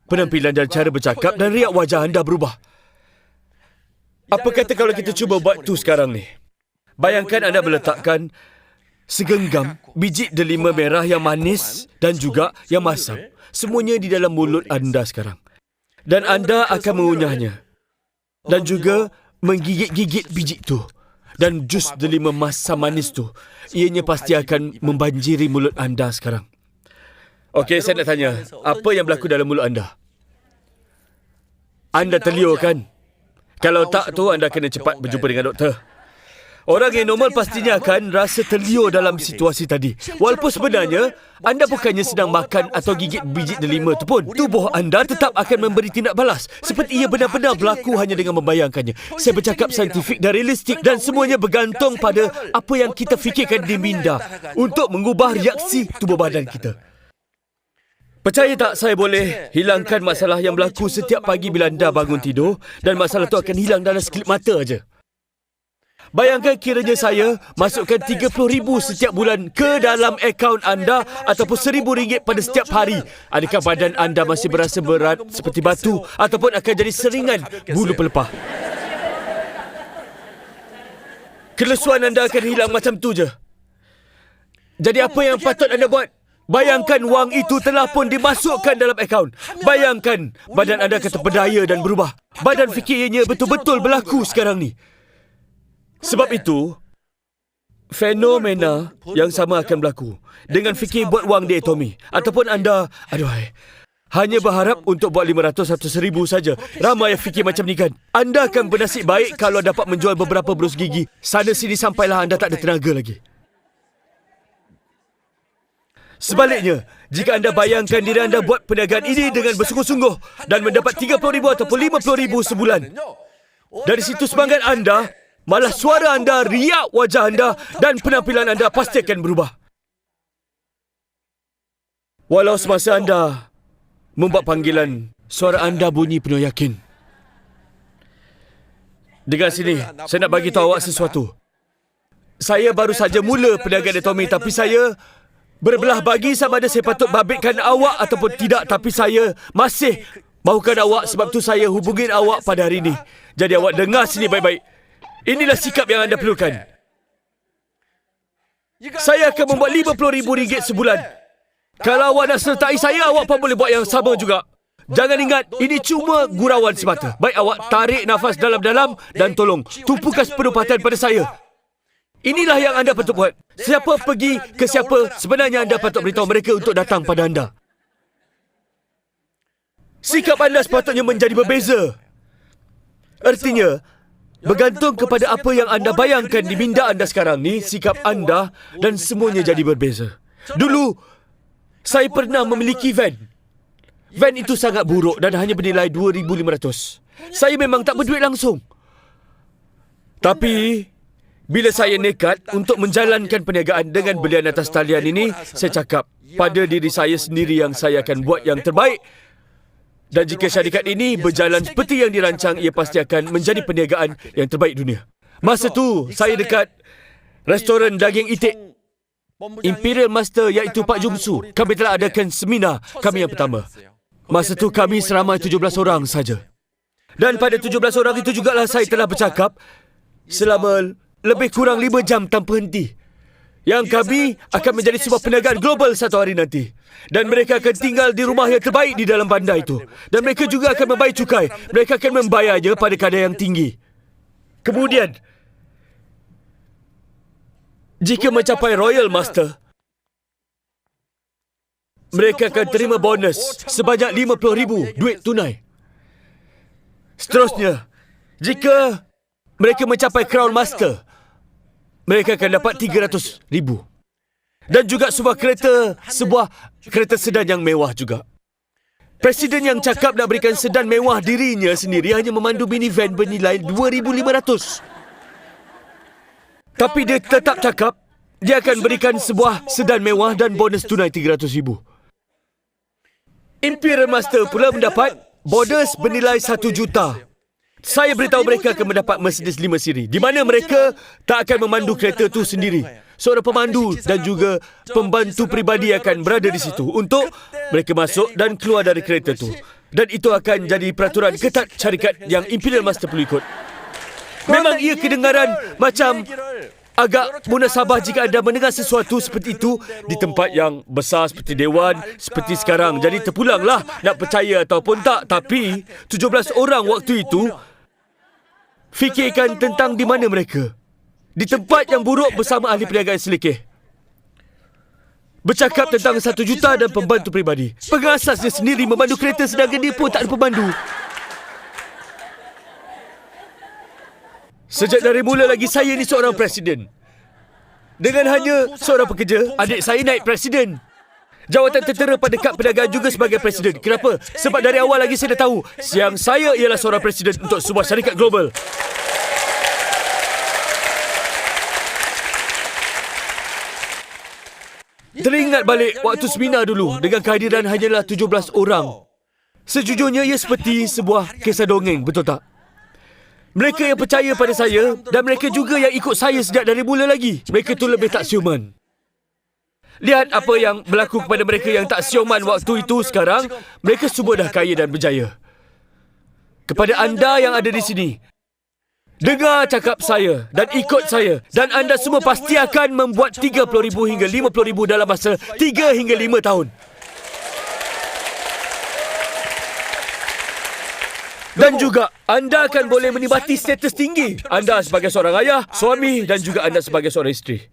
A: penampilan dan cara bercakap dan riak wajah anda berubah. Apa kata kalau kita cuba buat tu sekarang ni? Bayangkan anda meletakkan segenggam biji delima merah yang manis dan juga yang masam. Semuanya di dalam mulut anda sekarang. Dan anda akan mengunyahnya. Dan juga menggigit-gigit biji tu. Dan jus delima masam manis tu, ianya pasti akan membanjiri mulut anda sekarang. Okey, saya nak tanya, apa yang berlaku dalam mulut anda? Anda terliur kan? Kalau tak tu, anda kena cepat berjumpa dengan doktor. Orang yang normal pastinya akan rasa terliur dalam situasi tadi. Walaupun sebenarnya, anda bukannya sedang makan atau gigit biji delima tu pun. Tubuh anda tetap akan memberi tindak balas. Seperti ia benar-benar berlaku hanya dengan membayangkannya. Saya bercakap saintifik dan realistik dan semuanya bergantung pada apa yang kita fikirkan di minda untuk mengubah reaksi tubuh badan kita. Percaya tak, saya boleh hilangkan masalah yang berlaku setiap pagi bila anda bangun tidur dan masalah itu akan hilang dalam sekelip mata aja. Bayangkan kiranya saya masukkan 30,000 setiap bulan ke dalam akaun anda ataupun RM1,000 pada setiap hari. Adakah badan anda masih berasa berat seperti batu ataupun akan jadi seringan bulu pelepah? Kelesuan anda akan hilang macam tu je. Jadi apa yang patut anda buat? Bayangkan wang itu telah pun dimasukkan dalam akaun. Bayangkan badan anda akan terpedaya dan berubah. Badan fikirnya betul-betul berlaku sekarang ni. Sebab itu, fenomena yang sama akan berlaku dengan fikir buat wang di atomi. Ataupun anda, hanya berharap untuk buat 500 atau 1,000 saja. Ramai yang fikir macam ni kan? Anda akan bernasib baik kalau dapat menjual beberapa berus gigi. Sana sini sampailah anda tak ada tenaga lagi. Sebaliknya, jika anda bayangkan diri anda buat perniagaan ini dengan bersungguh-sungguh dan mendapat 30,000 ataupun 50,000 sebulan, dari situ semangat anda, malah suara anda, riak wajah anda dan penampilan anda pasti akan berubah. Walau semasa anda membuat panggilan, suara anda bunyi penuh yakin. Dengar sini, saya nak bagi tahu awak sesuatu. Saya baru saja mula perniagaan atomi, tapi saya berbelah bagi sama ada saya patut babitkan awak ataupun tidak. Tapi saya masih mahukan awak, sebab tu saya hubungin awak pada hari ini. Jadi awak dengar sini baik-baik. Inilah sikap yang anda perlukan. Saya akan membuat RM50,000 sebulan. Kalau awak nak sertai saya, awak pun boleh buat yang sama juga. Jangan ingat, ini cuma gurauan semata. Baik, awak tarik nafas dalam-dalam dan tolong tumpukan penempatan pada saya. Inilah yang anda patut buat. Siapa pergi ke siapa, sebenarnya anda patut beritahu mereka untuk datang pada anda. Sikap anda sepatutnya menjadi berbeza. Artinya, bergantung kepada apa yang anda bayangkan di minda anda sekarang ni, sikap anda dan semuanya jadi berbeza. Dulu, saya pernah memiliki van. Van itu sangat buruk dan hanya bernilai 2,500. Saya memang tak berduit langsung. Tapi bila saya nekat untuk menjalankan perniagaan dengan belian atas talian ini, saya cakap pada diri saya sendiri yang saya akan buat yang terbaik. Dan jika syarikat ini berjalan seperti yang dirancang, ia pasti akan menjadi perniagaan yang terbaik dunia. Masa tu, saya dekat restoran daging itik Imperial Master iaitu Pak Jumsu. Kami telah adakan seminar kami yang pertama. Masa tu kami seramai 17 orang saja. Dan pada 17 orang itu jugalah saya telah bercakap selama lebih kurang 5 jam tanpa henti. Yang kami akan menjadi sebuah perniagaan global satu hari nanti. Dan mereka akan tinggal di rumah yang terbaik di dalam bandar itu. Dan mereka juga akan membayar cukai. Mereka akan membayarnya pada kadar yang tinggi. Kemudian, jika mencapai Royal Master, mereka akan terima bonus sebanyak 50,000 duit tunai. Seterusnya, jika mereka mencapai Crown Master, mereka akan dapat 300,000. Dan juga sebuah kereta sedan yang mewah juga. Presiden yang cakap nak berikan sedan mewah dirinya sendiri hanya memandu minivan bernilai 2,500. Tapi dia tetap cakap dia akan berikan sebuah sedan mewah dan bonus tunai 300,000. Imperial Master pula mendapat bonus bernilai 1 juta. Saya beritahu mereka akan mendapat Mercedes 5 siri, di mana mereka tak akan memandu kereta tu sendiri. Seorang pemandu dan juga pembantu peribadi akan berada di situ untuk mereka masuk dan keluar dari kereta tu. Dan itu akan jadi peraturan ketat syarikat yang Imperial Master perlu ikut. Memang ia kedengaran macam agak munasabah jika anda mendengar sesuatu seperti itu di tempat yang besar seperti Dewan, seperti sekarang. Jadi terpulanglah nak percaya ataupun tak. Tapi 17 orang waktu itu fikirkan tentang di mana mereka. Di tempat yang buruk bersama ahli perniagaan selekeh. Bercakap tentang 1 juta dan pembantu peribadi. Pengasasnya sendiri memandu kereta sedangkan dia pun tak ada pemandu. Sejak dari mula lagi saya ni seorang presiden. Dengan hanya seorang pekerja, adik saya naik presiden. Jawatan tertera pada kad perniagaan juga sebagai presiden. Kenapa? Sebab dari awal lagi saya dah tahu yang saya ialah seorang presiden untuk sebuah syarikat global. Teringat balik waktu seminar dulu dengan kehadiran hanyalah 17 orang. Sejujurnya ia seperti sebuah kisah dongeng, betul tak? Mereka yang percaya pada saya dan mereka juga yang ikut saya sejak dari mula lagi. Mereka tu lebih tak siuman. Lihat apa yang berlaku kepada mereka yang tak siuman waktu itu sekarang. Mereka semua dah kaya dan berjaya. Kepada anda yang ada di sini, dengar cakap saya dan ikut saya. Dan anda semua pasti akan membuat 30,000 hingga 50,000 dalam masa 3 hingga 5 tahun. Dan juga, anda akan boleh menikmati status tinggi. Anda sebagai seorang ayah, suami dan juga anda sebagai seorang isteri.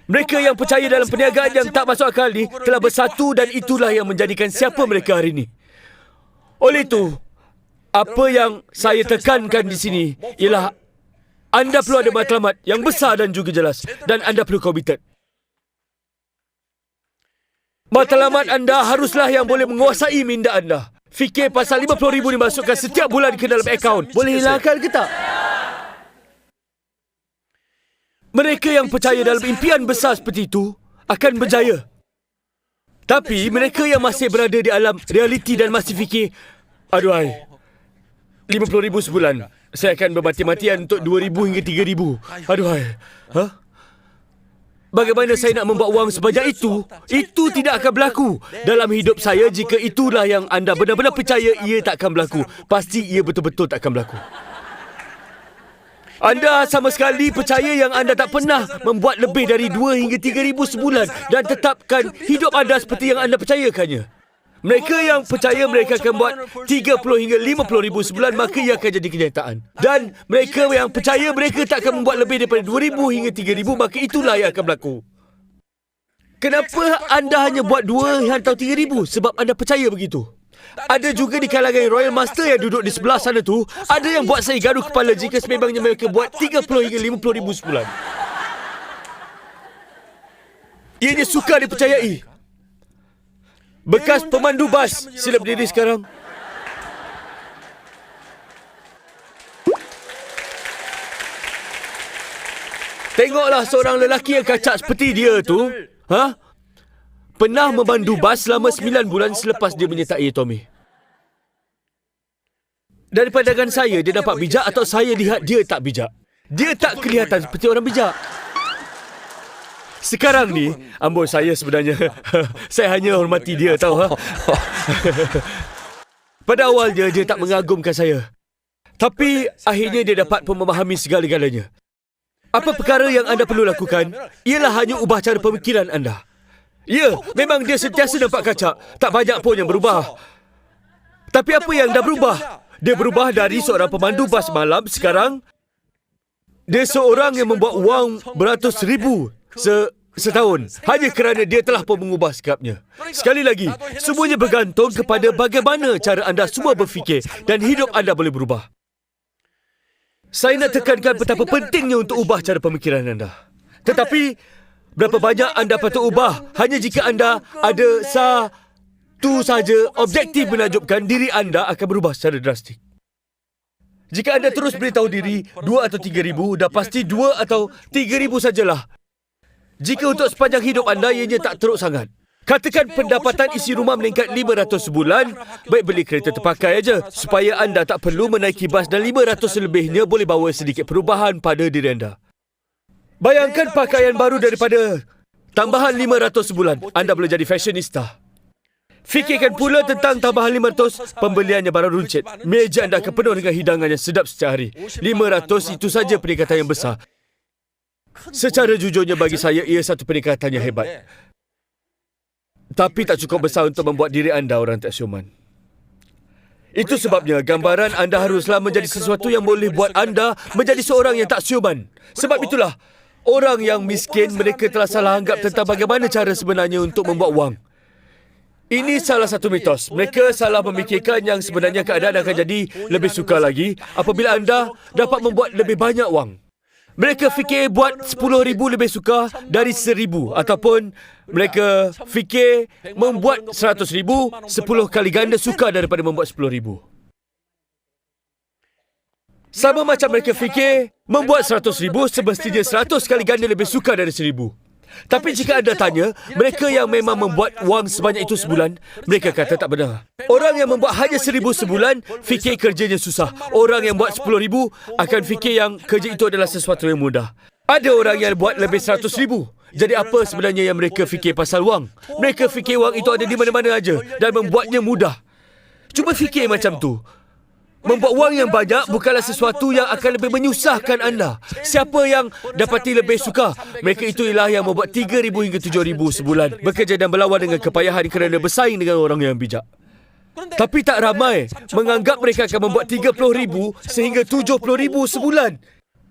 A: Mereka yang percaya dalam perniagaan yang tak masuk akal ni telah bersatu dan itulah yang menjadikan siapa mereka hari ini. Oleh itu, apa yang saya tekankan di sini ialah anda perlu ada matlamat yang besar dan juga jelas. Dan anda perlu komited. Matlamat anda haruslah yang boleh menguasai minda anda. Fikir pasal 50,000 dimasukkan setiap bulan ke dalam akaun. Boleh hilangkan ke tak? Mereka yang percaya dalam impian besar seperti itu akan berjaya. Tapi mereka yang masih berada di alam realiti dan masih fikir, aduhai, 50,000 sebulan. Saya akan bermati-matian untuk 2,000 hingga 3,000. Aduhai. Bagaimana saya nak membuat wang sebanyak itu? Itu tidak akan berlaku dalam hidup saya jika itulah yang anda benar-benar percaya ia tak akan berlaku. Pasti ia betul-betul tak akan berlaku. Anda sama sekali percaya yang anda tak pernah membuat lebih dari 2 hingga 3,000 sebulan dan tetapkan hidup anda seperti yang anda percayakannya. Mereka yang percaya mereka akan buat 30 hingga 50,000 sebulan, maka ia akan jadi kenyataan. Dan mereka yang percaya mereka tak akan membuat lebih daripada 2,000 hingga 3,000, maka itulah yang akan berlaku. Kenapa anda hanya buat 2 atau 3,000? Sebab anda percaya begitu. Ada juga di kalangan Royal Master yang duduk di sebelah sana tu, ada yang buat saya gaduh kepala jika sememangnya mereka buat 30 hingga 50,000 sebulan. Ianya sukar dipercayai. Bekas pemandu bas, sila berdiri sekarang. Tengoklah seorang lelaki yang kacak seperti dia tu. Pernah memandu bas selama 9 bulan selepas dia menyertai Tommy. Dari pandangan saya, dia nampak bijak atau saya lihat dia tak bijak. Dia tak kelihatan seperti orang bijak. Sekarang ni, amboi saya sebenarnya, saya hanya hormati dia tahu. Pada awalnya, dia tak mengagumkan saya. Tapi akhirnya dia dapat memahami segala-galanya. Apa perkara yang anda perlu lakukan ialah hanya ubah cara pemikiran anda. Ya, memang dia sentiasa nampak kacak. Tak banyak pun yang berubah. Tapi apa yang dah berubah? Dia berubah dari seorang pemandu bas malam, sekarang dia seorang yang membuat wang beratus ribu setahun. Hanya kerana dia telah pun mengubah sikapnya. Sekali lagi, semuanya bergantung kepada bagaimana cara anda semua berfikir dan hidup anda boleh berubah. Saya nak tekankan betapa pentingnya untuk ubah cara pemikiran anda. Tetapi, berapa banyak anda patut ubah hanya jika anda ada satu saja objektif menakjubkan, diri anda akan berubah secara drastik. Jika anda terus beritahu diri 2 atau 3,000, dah pasti 2 atau 3,000 sajalah. Jika untuk sepanjang hidup anda, ianya tak teruk sangat. Katakan pendapatan isi rumah meningkat 500 sebulan, baik beli kereta terpakai aja supaya anda tak perlu menaiki bas dan 500 lebihnya boleh bawa sedikit perubahan pada diri anda. Bayangkan pakaian baru daripada tambahan 500 sebulan, anda boleh jadi fashionista. Fikirkan pula tentang tambahan 500 pembeliannya barang runcit. Meja anda akan penuh dengan hidangan yang sedap setiap hari. 500 itu saja peningkatan yang besar. Secara jujurnya bagi saya, ia satu peningkatan yang hebat. Tapi tak cukup besar untuk membuat diri anda orang tak siuman. Itu sebabnya gambaran anda haruslah menjadi sesuatu yang boleh buat anda menjadi seorang yang tak siuman. Sebab itulah, orang yang miskin mereka telah salah anggap tentang bagaimana cara sebenarnya untuk membuat wang. Ini salah satu mitos. Mereka salah memikirkan yang sebenarnya keadaan akan jadi lebih sukar lagi apabila anda dapat membuat lebih banyak wang. Mereka fikir buat 10,000 lebih sukar dari 1,000 ataupun mereka fikir membuat 100,000 10 kali ganda sukar daripada membuat 10,000. Sama macam mereka fikir membuat 100,000 semestinya 100 kali ganda lebih sukar dari 1,000. Tapi jika anda tanya, mereka yang memang membuat wang sebanyak itu sebulan, mereka kata tak benar. Orang yang membuat hanya 1,000 sebulan, fikir kerjanya susah. Orang yang buat 10,000 akan fikir yang kerja itu adalah sesuatu yang mudah. Ada orang yang buat lebih 100,000. Jadi apa sebenarnya yang mereka fikir pasal wang? Mereka fikir wang itu ada di mana-mana aja dan membuatnya mudah. Cuba fikir macam tu. Membuat wang yang banyak bukanlah sesuatu yang akan lebih menyusahkan anda. Siapa yang dapati lebih suka? Mereka itu ialah yang membuat 3,000 hingga 7,000 sebulan. Bekerja dan berlawan dengan kepayahan kerana bersaing dengan orang yang bijak. Tapi tak ramai menganggap mereka akan membuat 30,000 sehingga 70,000 sebulan.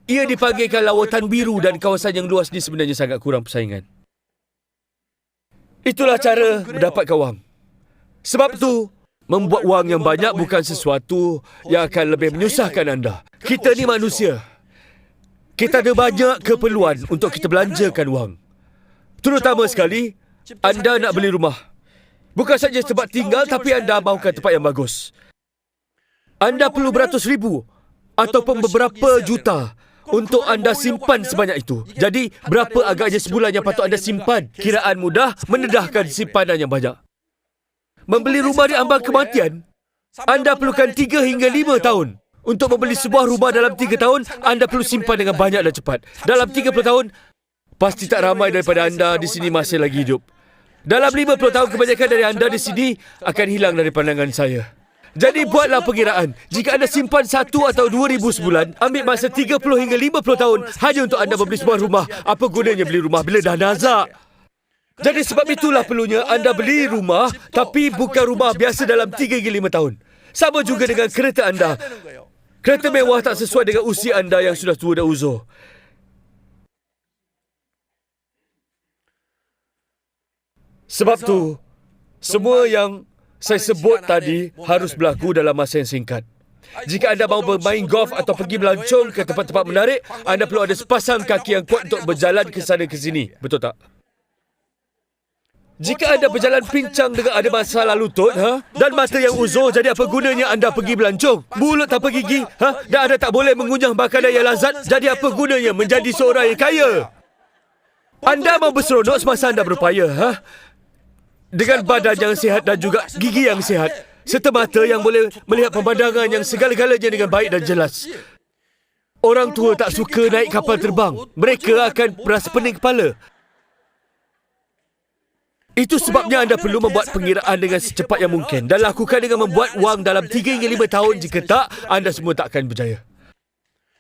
A: Ia dipanggilkan lawatan biru dan kawasan yang luas ni sebenarnya sangat kurang persaingan. Itulah cara mendapatkan wang. Sebab tu, membuat wang yang banyak bukan sesuatu yang akan lebih menyusahkan anda. Kita ni manusia. Kita ada banyak keperluan untuk kita belanjakan wang. Terutama sekali, anda nak beli rumah. Bukan saja tempat tinggal, tapi anda mahukan tempat yang bagus. Anda perlu beratus ribu ataupun beberapa juta untuk anda simpan sebanyak itu. Jadi, berapa agaknya sebulan yang patut anda simpan? Kiraan mudah mendedahkan simpanan yang banyak. Membeli rumah di ambang kematian, anda perlukan 3 hingga 5 tahun. Untuk membeli sebuah rumah dalam 3 tahun, anda perlu simpan dengan banyak dan cepat. Dalam 30 tahun, pasti tak ramai daripada anda di sini masih lagi hidup. Dalam 50 tahun, kebanyakan dari anda di sini akan hilang dari pandangan saya. Jadi buatlah perkiraan. Jika anda simpan 1 atau 2,000 sebulan, ambil masa 30 hingga 50 tahun hanya untuk anda membeli sebuah rumah. Apa gunanya beli rumah bila dah nazak? Jadi sebab itulah perlunya anda beli rumah, tapi bukan rumah biasa dalam 3 hingga 5 tahun. Sama juga dengan kereta anda. Kereta mewah tak sesuai dengan usia anda yang sudah tua dan uzur. Sebab tu, semua yang saya sebut tadi harus berlaku dalam masa yang singkat. Jika anda mahu bermain golf atau pergi melancong ke tempat-tempat menarik, anda perlu ada sepasang kaki yang kuat untuk berjalan ke sana ke sini. Betul tak? Jika anda berjalan pincang dengan ada masalah lutut, dan mata yang uzur, jadi apa gunanya anda pergi melancong? Mulut tanpa gigi, dan anda tak boleh mengunyah makanan yang lazat, jadi apa gunanya menjadi seorang yang kaya? Anda mau berseronok semasa anda berupaya, dengan badan yang sihat dan juga gigi yang sihat, serta mata yang boleh melihat pemandangan yang segala-galanya dengan baik dan jelas. Orang tua tak suka naik kapal terbang. Mereka akan merasa pening kepala. Itu sebabnya anda perlu membuat pengiraan dengan secepat yang mungkin dan lakukan dengan membuat wang dalam 3 hingga 5 tahun. Jika tak, anda semua tak akan berjaya.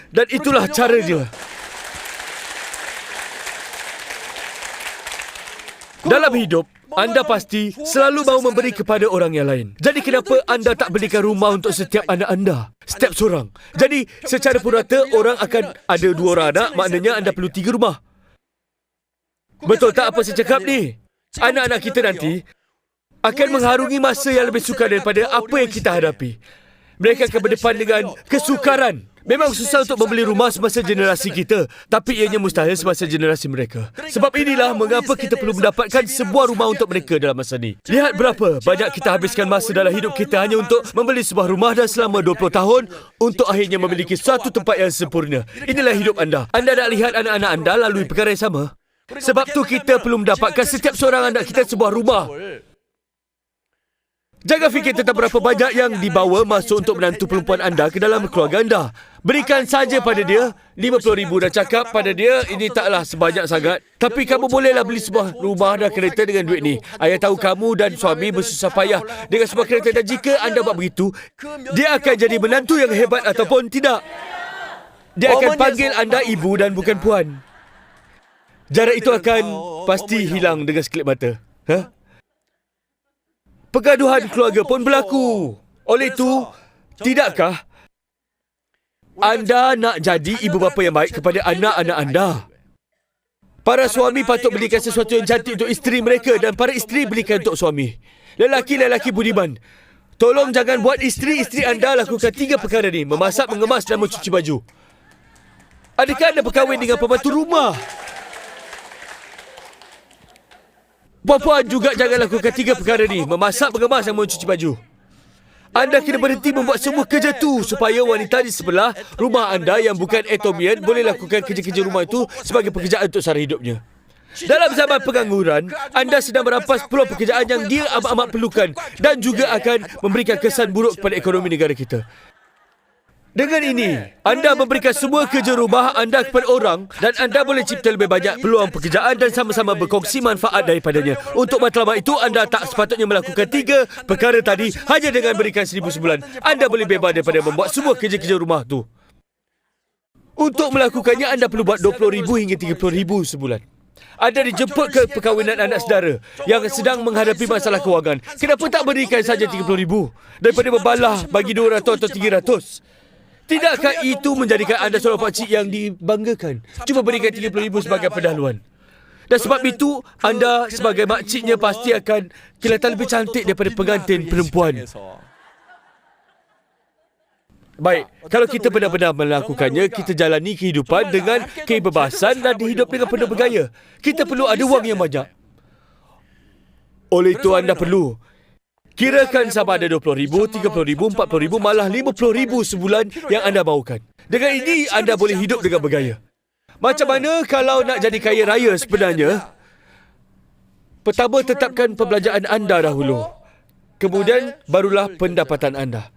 A: Dan itulah caranya. Dalam hidup, anda pasti selalu mahu memberi kepada orang yang lain. Jadi kenapa anda tak belikan rumah untuk setiap anak anda? Setiap seorang. Jadi secara purata, orang akan ada 2 orang anak, maknanya anda perlu 3 rumah. Betul tak apa saya cakap ni? Anak-anak kita nanti akan mengharungi masa yang lebih sukar daripada apa yang kita hadapi. Mereka akan berdepan dengan kesukaran. Memang susah untuk membeli rumah semasa generasi kita, tapi ianya mustahil semasa generasi mereka. Sebab inilah mengapa kita perlu mendapatkan sebuah rumah untuk mereka dalam masa ini. Lihat berapa banyak kita habiskan masa dalam hidup kita hanya untuk membeli sebuah rumah dan selama 20 tahun untuk akhirnya memiliki suatu tempat yang sempurna. Inilah hidup anda. Anda nak lihat anak-anak anda lalui perkara yang sama? Sebab tu kita perlu mendapatkan setiap seorang anak kita sebuah rumah. Jangan fikir tentang berapa banyak yang dibawa masuk untuk menantu perempuan anda ke dalam keluarga anda. Berikan saja pada dia RM50,000 dan cakap pada dia, ini taklah sebanyak sangat. Tapi kamu bolehlah beli sebuah rumah dan kereta dengan duit ni. Ayah tahu kamu dan suami bersusah payah dengan sebuah kereta, dan jika anda buat begitu, dia akan jadi menantu yang hebat ataupun tidak. Dia akan panggil anda ibu dan bukan puan. Jarak itu akan pasti hilang dengan sekelip mata. Pergaduhan keluarga pun berlaku. Oleh itu, tidakkah anda nak jadi ibu bapa yang baik kepada anak-anak anda? Para suami patut belikan sesuatu yang cantik untuk isteri mereka dan para isteri belikan untuk suami. Lelaki-lelaki budiman, tolong jangan buat isteri-isteri anda lakukan 3 perkara ni: memasak, mengemas dan mencuci baju. Adakah anda berkahwin dengan pembantu rumah? Puan-puan juga jangan lakukan 3 perkara ni: memasak, mengemas dan mencuci baju. Anda kena berhenti membuat semua kerja tu supaya wanita di sebelah rumah anda yang bukan Atomian boleh lakukan kerja-kerja rumah itu sebagai pekerjaan untuk sara hidupnya. Dalam zaman pengangguran, anda sedang merampas peluang pekerjaan yang dia amat-amat perlukan dan juga akan memberikan kesan buruk kepada ekonomi negara kita. Dengan ini, anda memberikan semua kerja rumah anda kepada orang dan anda boleh cipta lebih banyak peluang pekerjaan dan sama-sama berkongsi manfaat daripadanya. Untuk matlamat itu, anda tak sepatutnya melakukan 3 perkara tadi hanya dengan berikan RM1,000 sebulan. Anda boleh bebas daripada membuat semua kerja-kerja rumah tu. Untuk melakukannya, anda perlu buat RM20,000 hingga RM30,000 sebulan. Anda dijemput ke perkahwinan anak saudara yang sedang menghadapi masalah kewangan. Kenapa tak berikan saja RM30,000 daripada membalah bagi RM200 atau RM300? Tidakkah itu menjadikan anda seorang pakcik yang dibanggakan? Cuba berikan RM30,000 sebagai pendahuluan. Dan sebab itu, anda sebagai makciknya pasti akan kelihatan lebih cantik daripada pengantin perempuan. Baik, kalau kita benar-benar melakukannya, kita jalani kehidupan dengan kebebasan dan hidup dengan penuh bergaya. Kita perlu ada wang yang banyak. Oleh itu, anda perlu kirakan sama ada RM20,000, RM30,000, RM40,000, malah RM50,000 sebulan yang anda mahukan. Dengan ini, anda boleh hidup dengan bergaya. Macam mana kalau nak jadi kaya raya sebenarnya? Pertama, tetapkan perbelanjaan anda dahulu. Kemudian, barulah pendapatan anda.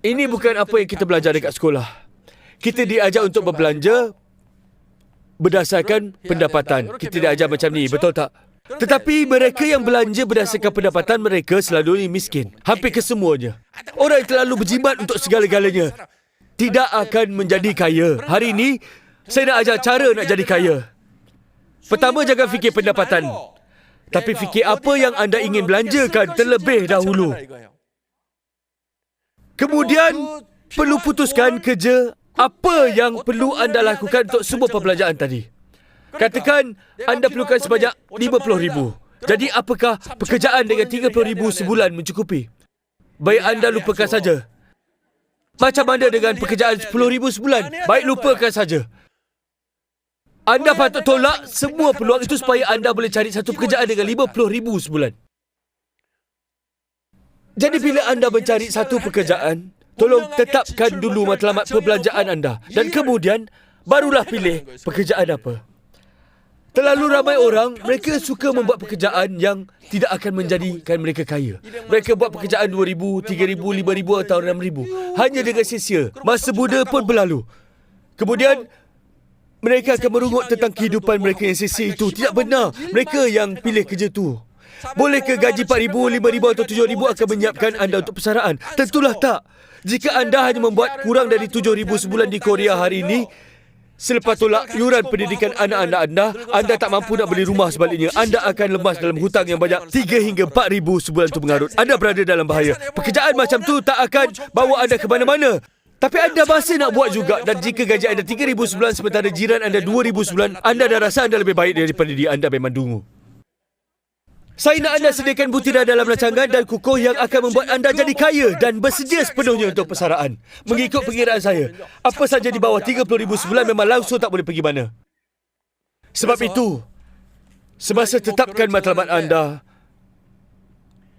A: Ini bukan apa yang kita belajar dekat sekolah. Kita diajar untuk berbelanja berdasarkan pendapatan. Kita diajar macam ni, betul tak? Tetapi mereka yang belanja berdasarkan pendapatan mereka selalu miskin. Hampir kesemuanya. Orang yang terlalu berjimat untuk segala-galanya tidak akan menjadi kaya. Hari ini, saya nak ajar cara nak jadi kaya. Pertama, jangan fikir pendapatan. Tapi fikir apa yang anda ingin belanjakan terlebih dahulu. Kemudian, perlu putuskan kerja apa yang perlu anda lakukan untuk semua perbelanjaan tadi. Katakan anda perlukan sebanyak RM50,000. Jadi apakah pekerjaan dengan RM30,000 sebulan mencukupi? Baik, anda lupakan saja. Macam mana dengan pekerjaan RM10,000 sebulan? Baik, lupakan saja. Anda patut tolak semua peluang itu supaya anda boleh cari satu pekerjaan dengan RM50,000 sebulan. Jadi bila anda mencari satu pekerjaan, tolong tetapkan dulu matlamat perbelanjaan anda dan kemudian barulah pilih pekerjaan apa. Terlalu ramai orang, mereka suka membuat pekerjaan yang tidak akan menjadikan mereka kaya. Mereka buat pekerjaan RM2,000, RM3,000, RM5,000 atau RM6,000 hanya dengan sia-sia. Masa muda pun berlalu. Kemudian mereka akan merungut tentang kehidupan mereka yang sia-sia itu. Tidak benar. Mereka yang pilih kerja tu. Bolehkah gaji RM4,000, RM5,000 atau RM7,000 akan menyiapkan anda untuk persaraan? Tentulah tak. Jika anda hanya membuat kurang dari RM7,000 sebulan di Korea hari ini, selepas tolak yuran pendidikan anak-anak anda tak mampu nak beli rumah sebaliknya. Anda akan lemas dalam hutang yang banyak 3 hingga 4,000 sebulan itu mengarut. Anda berada dalam bahaya. Pekerjaan macam tu tak akan bawa anda ke mana-mana. Tapi anda masih nak buat juga. Dan jika gaji anda 3,000 sebulan sementara jiran anda 2,000 sebulan, anda dah rasa anda lebih baik daripada diri anda memang dungu. Saya nak anda sediakan butiran dalam rancangan dan kukuh yang akan membuat anda jadi kaya dan bersedia sepenuhnya untuk persaraan. Mengikut pengiraan saya, apa saja di bawah 30,000 sebulan memang langsung tak boleh pergi mana. Sebab itu, semasa tetapkan matlamat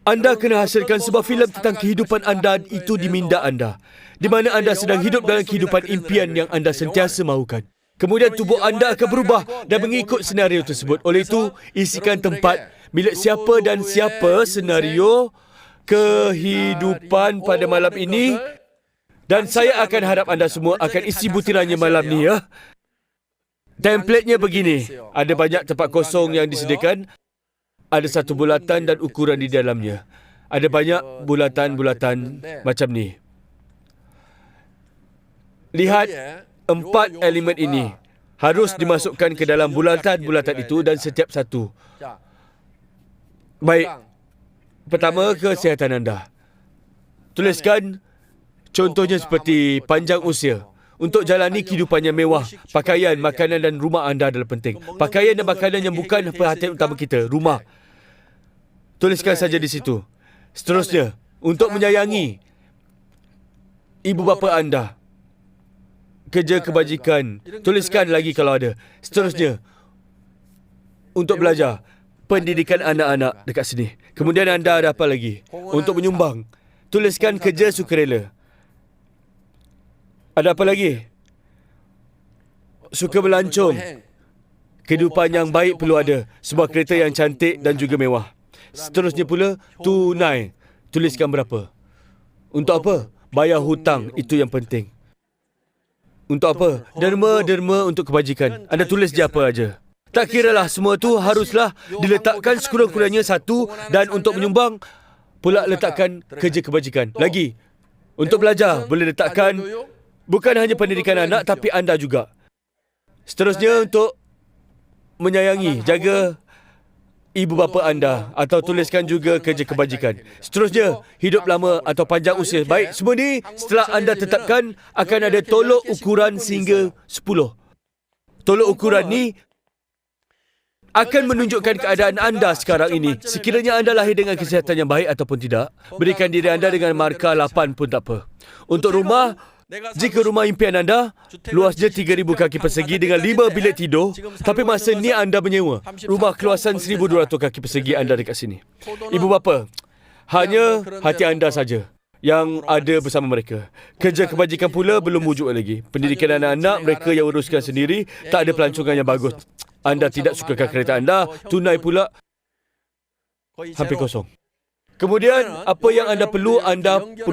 A: anda kena hasilkan sebuah filem tentang kehidupan anda itu di minda anda, di mana anda sedang hidup dalam kehidupan impian yang anda sentiasa mahukan. Kemudian tubuh anda akan berubah dan mengikut senario tersebut. Oleh itu, isikan tempat milik siapa dan siapa senario kehidupan pada malam ini. Dan saya akan harap anda semua akan isi butirannya malam ni ya. Templatenya begini. Ada banyak tempat kosong yang disediakan. Ada satu bulatan dan ukuran di dalamnya. Ada banyak bulatan-bulatan macam ni. Lihat 4 elemen ini harus dimasukkan ke dalam bulatan-bulatan itu dan setiap satu. Baik, pertama kesihatan anda. Tuliskan contohnya seperti panjang usia. Untuk jalani kehidupan yang mewah, pakaian, makanan dan rumah anda adalah penting. Pakaian dan makanan yang bukan perhatian utama kita, rumah. Tuliskan saja di situ. Seterusnya, untuk menyayangi ibu bapa anda. Kerja kebajikan. Tuliskan lagi kalau ada. Seterusnya, untuk belajar. Pendidikan anak-anak dekat sini. Kemudian anda ada apa lagi? Untuk menyumbang. Tuliskan kerja sukarela. Ada apa lagi? Suka melancong. Kehidupan yang baik perlu ada. Sebuah kereta yang cantik dan juga mewah. Seterusnya pula, tunai. Tuliskan berapa. Untuk apa? Bayar hutang. Itu yang penting. Untuk apa? Derma untuk kebajikan. Anda tulis je apa aja. Tak kiralah semua tu haruslah diletakkan sekurang-kurangnya satu dan untuk menyumbang pula letakkan kerja kebajikan. Lagi, untuk belajar boleh letakkan bukan hanya pendidikan anak tapi anda juga. Seterusnya untuk menyayangi, jaga ibu bapa anda atau tuliskan juga kerja kebajikan. Seterusnya, hidup lama atau panjang usia. Baik, semua ni setelah anda tetapkan akan ada tolok ukuran sehingga 10. Tolok ukuran ni akan menunjukkan keadaan anda sekarang ini. Sekiranya anda lahir dengan kesihatan yang baik ataupun tidak, berikan diri anda dengan markah 8 pun tak apa. Untuk rumah, jika rumah impian anda luasnya 3,000 kaki persegi dengan 5 bilik tidur, tapi masa ni anda menyewa rumah keluasan 1,200 kaki persegi anda dekat sini. Ibu bapa, hanya hati anda saja yang ada bersama mereka. Kerja kebajikan pula belum wujud lagi. Pendidikan anak-anak mereka yang uruskan sendiri, tak ada pelancongan yang bagus. Anda tidak sukakan kereta anda, tunai pula hampir kosong. Kemudian, apa yang anda perlu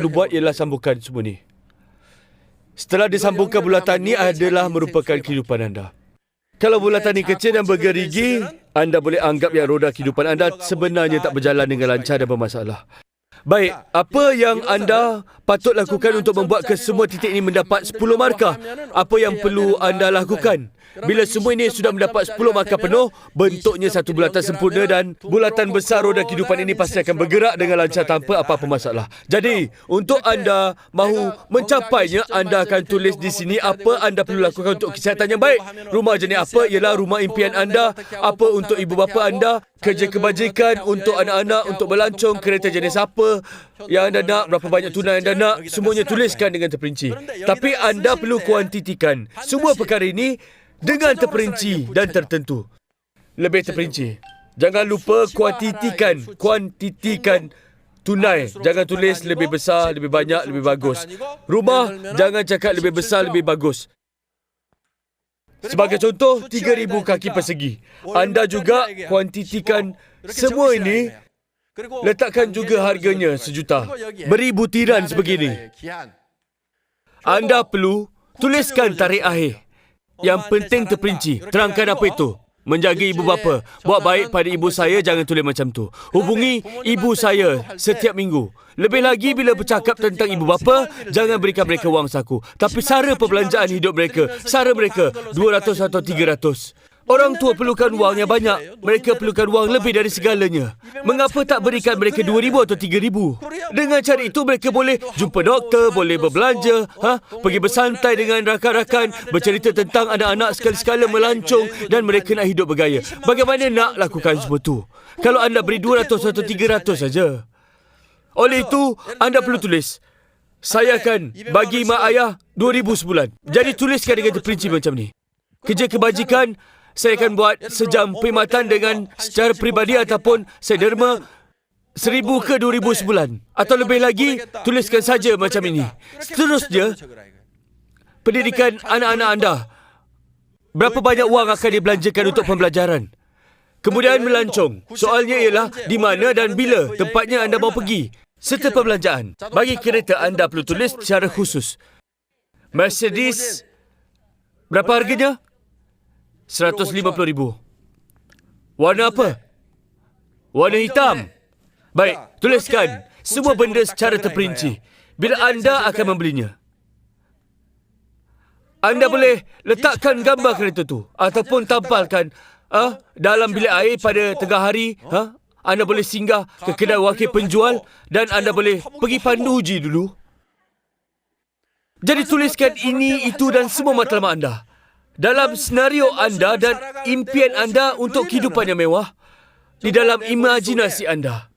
A: buat ialah sambungkan semua ni. Setelah disambungkan bulatan ni adalah merupakan kehidupan anda. Kalau bulatan ni kecil dan bergerigi, anda boleh anggap yang roda kehidupan anda sebenarnya tak berjalan dengan lancar dan bermasalah. Baik, apa yang anda patut lakukan untuk membuat kesemua titik ini mendapat 10 markah? Apa yang perlu anda lakukan? Bila semua ini sudah mendapat 10 markah penuh, bentuknya satu bulatan sempurna dan bulatan besar roda kehidupan ini pasti akan bergerak dengan lancar tanpa apa-apa masalah. Jadi, untuk anda mahu mencapainya, anda akan tulis di sini apa anda perlu lakukan untuk kesihatan yang baik. Rumah jenis apa ialah rumah impian anda, apa untuk ibu bapa anda, kerja kebajikan untuk anak-anak, untuk melancong, kereta jenis apa yang anda nak, berapa banyak tunai anda nak, semuanya tuliskan dengan terperinci. Tapi anda perlu kuantitikan. Semua perkara ini dengan terperinci dan tertentu. Lebih terperinci. Jangan lupa kuantitikan tunai. Jangan tulis lebih besar, lebih banyak, lebih bagus. Rumah, jangan cakap lebih besar, lebih bagus. Sebagai contoh, 3,000 kaki persegi. Anda juga kuantitikan semua ini. Letakkan juga harganya sejuta. Beri butiran sebegini. Anda perlu tuliskan tarikh akhir. Yang penting terperinci. Terangkan apa itu. Menjaga ibu bapa. Buat baik pada ibu saya, jangan tulis macam tu. Hubungi ibu saya setiap minggu. Lebih lagi bila bercakap tentang ibu bapa, jangan berikan mereka wang saku. Tapi sara perbelanjaan hidup mereka. Sara mereka 200 atau 300. Orang tua perlukan wang yang banyak. Mereka perlukan wang lebih dari segalanya. Mengapa tak berikan mereka 2,000 atau 3,000? Dengan cara itu mereka boleh jumpa doktor, boleh berbelanja, pergi bersantai dengan rakan-rakan, bercerita tentang anak-anak sekali-sekala melancong dan mereka nak hidup bergaya. Bagaimana nak lakukan semua tu? Kalau anda beri 200 atau 300 saja. Oleh itu, anda perlu tulis, saya akan bagi mak ayah 2,000 sebulan. Jadi tuliskan dengan terperinci macam ni. Kerja kebajikan, saya akan buat sejam perkhidmatan dengan secara peribadi ataupun saya derma 1,000 ke 2,000 sebulan. Atau lebih lagi, tuliskan saja macam ini. Seterusnya, pendidikan anak-anak anda. Berapa banyak wang akan dibelanjakan untuk pembelajaran? Kemudian melancong. Soalnya ialah di mana dan bila tempatnya anda mahu pergi. Serta perbelanjaan. Bagi kereta anda perlu tulis secara khusus. Mercedes, berapa harganya? 150,000. Warna apa? Warna hitam. Baik, tuliskan semua benda secara terperinci. Bila anda akan membelinya. Anda boleh letakkan gambar kereta tu ataupun tampalkan dalam bilik air pada tengah hari. Anda boleh singgah ke kedai wakil penjual dan anda boleh pergi pandu uji dulu. Jadi tuliskan ini, itu dan semua matlamat anda. Dalam senario anda dan impian anda untuk kehidupan yang mewah. Di dalam imajinasi anda.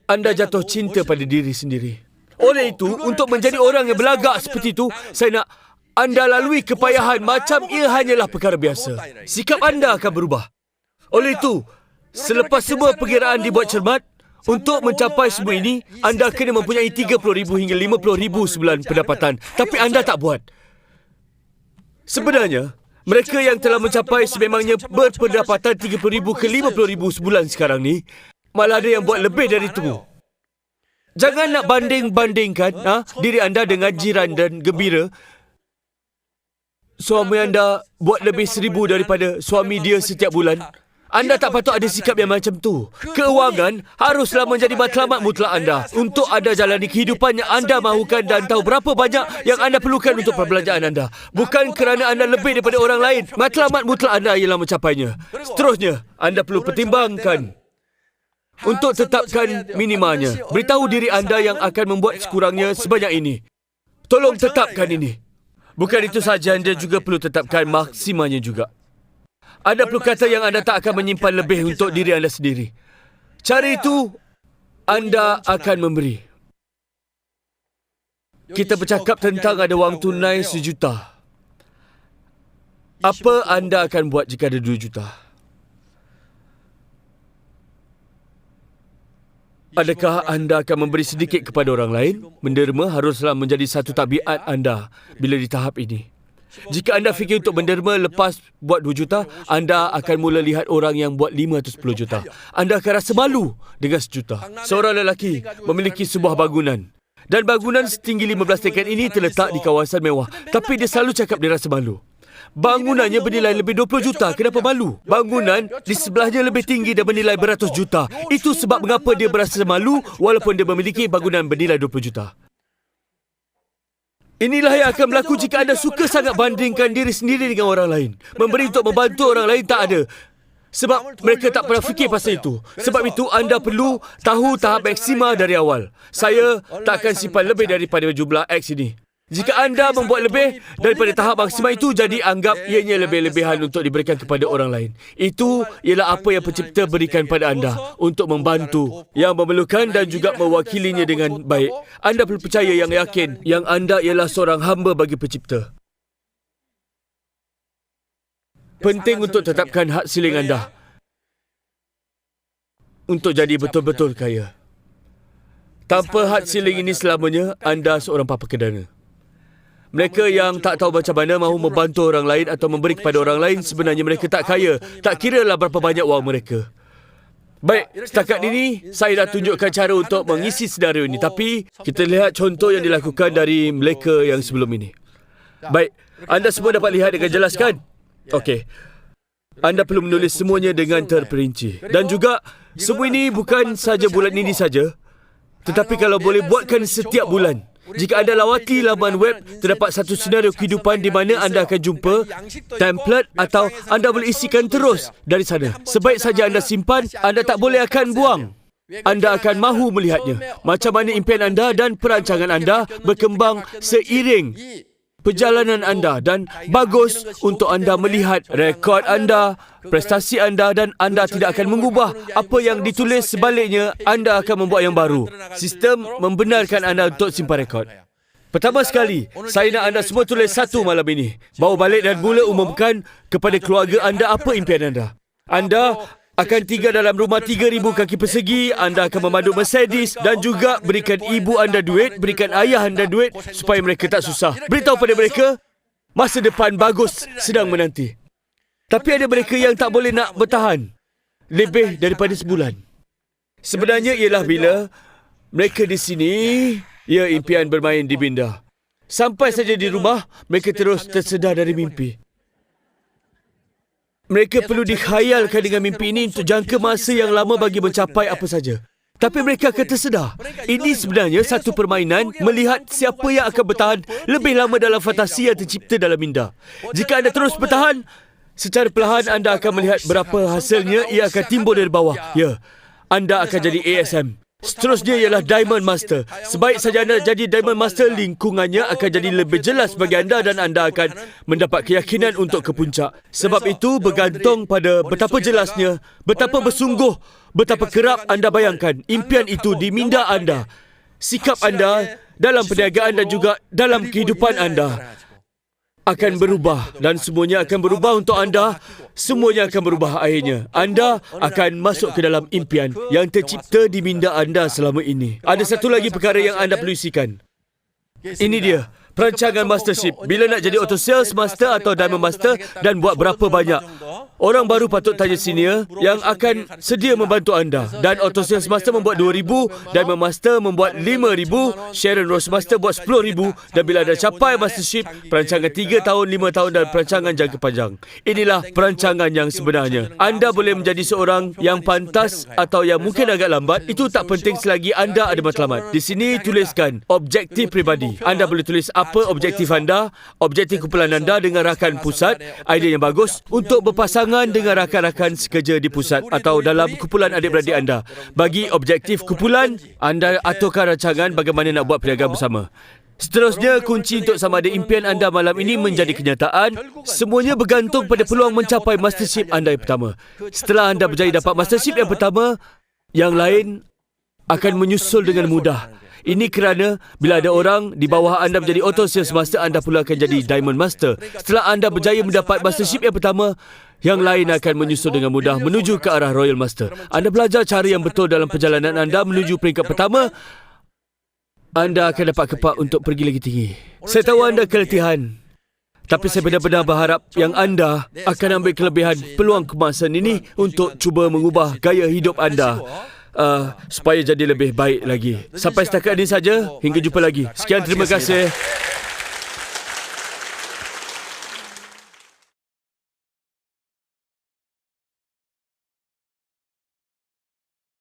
A: Anda jatuh cinta pada diri sendiri. Oleh itu, untuk menjadi orang yang berlagak seperti itu, saya nak anda lalui kepayahan macam ia hanyalah perkara biasa. Sikap anda akan berubah. Oleh itu, selepas semua perkiraan dibuat cermat, untuk mencapai semua ini, anda kena mempunyai 30,000 hingga 50,000 sebulan pendapatan. Tapi anda tak buat. Sebenarnya, mereka yang telah mencapai sememangnya berpendapatan 30,000 ke 50,000 sebulan sekarang ni, malah ada yang buat lebih dari itu. Jangan nak banding-bandingkan diri anda dengan jiran dan gembira. Suami anda buat lebih 1,000 daripada suami dia setiap bulan. Anda tak patut ada sikap yang macam tu. Keuangan haruslah menjadi matlamat mutlak anda untuk anda jalani kehidupan yang anda mahukan dan tahu berapa banyak yang anda perlukan untuk perbelanjaan anda. Bukan kerana anda lebih daripada orang lain. Matlamat mutlak anda ialah mencapainya. Seterusnya, anda perlu pertimbangkan untuk tetapkan minimanya. Beritahu diri anda yang akan membuat sekurangnya sebanyak ini. Tolong tetapkan ini. Bukan itu sahaja, anda juga perlu tetapkan maksimanya juga. Anda perlu kata yang anda tak akan menyimpan lebih untuk diri anda sendiri. Cara itu, anda akan memberi. Kita bercakap tentang ada wang tunai 1,000,000. Apa anda akan buat jika ada 2 juta? Adakah anda akan memberi sedikit kepada orang lain? Menderma haruslah menjadi satu tabiat anda bila di tahap ini. Jika anda fikir untuk menderma lepas buat 2 juta, anda akan mula lihat orang yang buat 5 atau 10 juta. Anda akan rasa malu dengan 1 juta. Seorang lelaki memiliki sebuah bangunan. Dan bangunan setinggi 15 tingkat ini terletak di kawasan mewah. Tapi dia selalu cakap dia rasa malu. Bangunannya bernilai lebih 20 juta. Kenapa malu? Bangunan di sebelahnya lebih tinggi dan bernilai beratus juta. Itu sebab mengapa dia berasa malu walaupun dia memiliki bangunan bernilai 20 juta. Inilah yang akan berlaku jika anda suka sangat bandingkan diri sendiri dengan orang lain. Memberi untuk membantu orang lain tak ada. Sebab mereka tak pernah fikir pasal itu. Sebab itu anda perlu tahu tahap maksima dari awal. Saya tak akan simpan lebih daripada jumlah X ini. Jika anda membuat lebih daripada tahap maksima itu, jadi anggap ianya lebih-lebihan untuk diberikan kepada orang lain. Itu ialah apa yang pencipta berikan pada anda untuk membantu yang memerlukan dan juga mewakilinya dengan baik. Anda perlu percaya yang yakin yang anda ialah seorang hamba bagi pencipta. penting untuk tetapkan had ceiling anda untuk jadi betul-betul kaya. Tanpa had ceiling ini selamanya, anda seorang papa kedana. Mereka yang tak tahu macam mana mahu membantu orang lain atau memberi kepada orang lain, sebenarnya mereka tak kaya. Tak kiralah berapa banyak wang mereka. Baik, setakat ini saya dah tunjukkan cara untuk mengisi senario ini. Tapi kita lihat contoh yang dilakukan dari mereka yang sebelum ini. Baik, anda semua dapat lihat dengan jelas kan? Okey. Anda perlu menulis semuanya dengan terperinci. Dan juga, semua ini bukan saja bulan ini saja. Tetapi kalau boleh buatkan setiap bulan. Jika anda lawati laman web, terdapat satu senario kehidupan di mana anda akan jumpa template atau anda boleh isikan terus dari sana. Sebaik saja anda simpan, anda tak boleh akan buang. Anda akan mahu melihatnya. Macam mana impian anda dan perancangan anda berkembang seiring perjalanan anda, dan bagus untuk anda melihat rekod anda, prestasi anda, dan anda tidak akan mengubah apa yang ditulis. Sebaliknya, anda akan membuat yang baru. Sistem membenarkan anda untuk simpan rekod. Pertama sekali, saya nak anda semua tulis satu malam ini. Bawa balik dan mula umumkan kepada keluarga anda apa impian anda. Anda akan tinggal dalam rumah 3,000 kaki persegi, anda akan memandu Mercedes dan juga berikan ibu anda duit, berikan ayah anda duit supaya mereka tak susah. Beritahu pada mereka, masa depan bagus sedang menanti. Tapi ada mereka yang tak boleh nak bertahan lebih daripada sebulan. Sebenarnya ialah bila mereka di sini, ya, impian bermain di minda. Sampai saja di rumah, mereka terus tersedar dari mimpi. Mereka perlu dikhayalkan dengan mimpi ini untuk jangka masa yang lama bagi mencapai apa saja. Tapi mereka akan tersedar. Ini sebenarnya satu permainan melihat siapa yang akan bertahan lebih lama dalam fantasi yang tercipta dalam minda. Jika anda terus bertahan, secara perlahan anda akan melihat berapa hasilnya ia akan timbul dari bawah. Ya, anda akan jadi ASM. Seterusnya ialah Diamond Master. Sebaik saja anda jadi Diamond Master, lingkungannya akan jadi lebih jelas bagi anda dan anda akan mendapat keyakinan untuk ke puncak. Sebab itu bergantung pada betapa jelasnya, betapa bersungguh, betapa kerap anda bayangkan impian itu di minda anda. Sikap anda dalam perniagaan dan juga dalam kehidupan anda akan berubah, dan semuanya akan berubah untuk anda. Semuanya akan berubah akhirnya. Anda akan masuk ke dalam impian yang tercipta di minda anda selama ini. Ada satu lagi perkara yang anda perlu isikan. Ini dia, perancangan mastership. Bila nak jadi auto sales master atau diamond master dan buat berapa banyak? Orang baru patut tanya senior yang akan sedia membantu anda. Dan auto sales master membuat 2,000, diamond master membuat 5,000, Sharon Rose master buat 10,000. Dan bila anda capai mastership, perancangan 3 tahun, 5 tahun dan perancangan jangka panjang. Inilah perancangan yang sebenarnya. Anda boleh menjadi seorang yang pantas atau yang mungkin agak lambat. Itu tak penting selagi anda ada matlamat. Di sini tuliskan objektif pribadi. Anda boleh tulis apa objektif anda, objektif kumpulan anda dengan rakan pusat, idea yang bagus untuk berpasangan dengan rakan-rakan sekerja di pusat atau dalam kumpulan adik-beradik anda. Bagi objektif kumpulan, anda aturkan rancangan bagaimana nak buat perniagaan bersama. Seterusnya, kunci untuk sama ada impian anda malam ini menjadi kenyataan. Semuanya bergantung pada peluang mencapai mastership anda yang pertama. Setelah anda berjaya dapat mastership yang pertama, yang lain akan menyusul dengan mudah. Ini kerana bila ada orang di bawah anda menjadi auto sales master, anda pula akan jadi diamond master. Setelah anda berjaya mendapat mastership yang pertama, yang lain akan menyusul dengan mudah menuju ke arah royal master. Anda belajar cara yang betul dalam perjalanan anda menuju peringkat pertama, anda akan dapat kepak untuk pergi lagi tinggi. Saya tahu anda keletihan, tapi saya benar-benar berharap yang anda akan ambil kelebihan peluang kemasan ini untuk cuba mengubah gaya hidup anda supaya jadi lebih baik lagi. Sampai setakat ini saja. Hingga jumpa lagi. Sekian, terima kasih.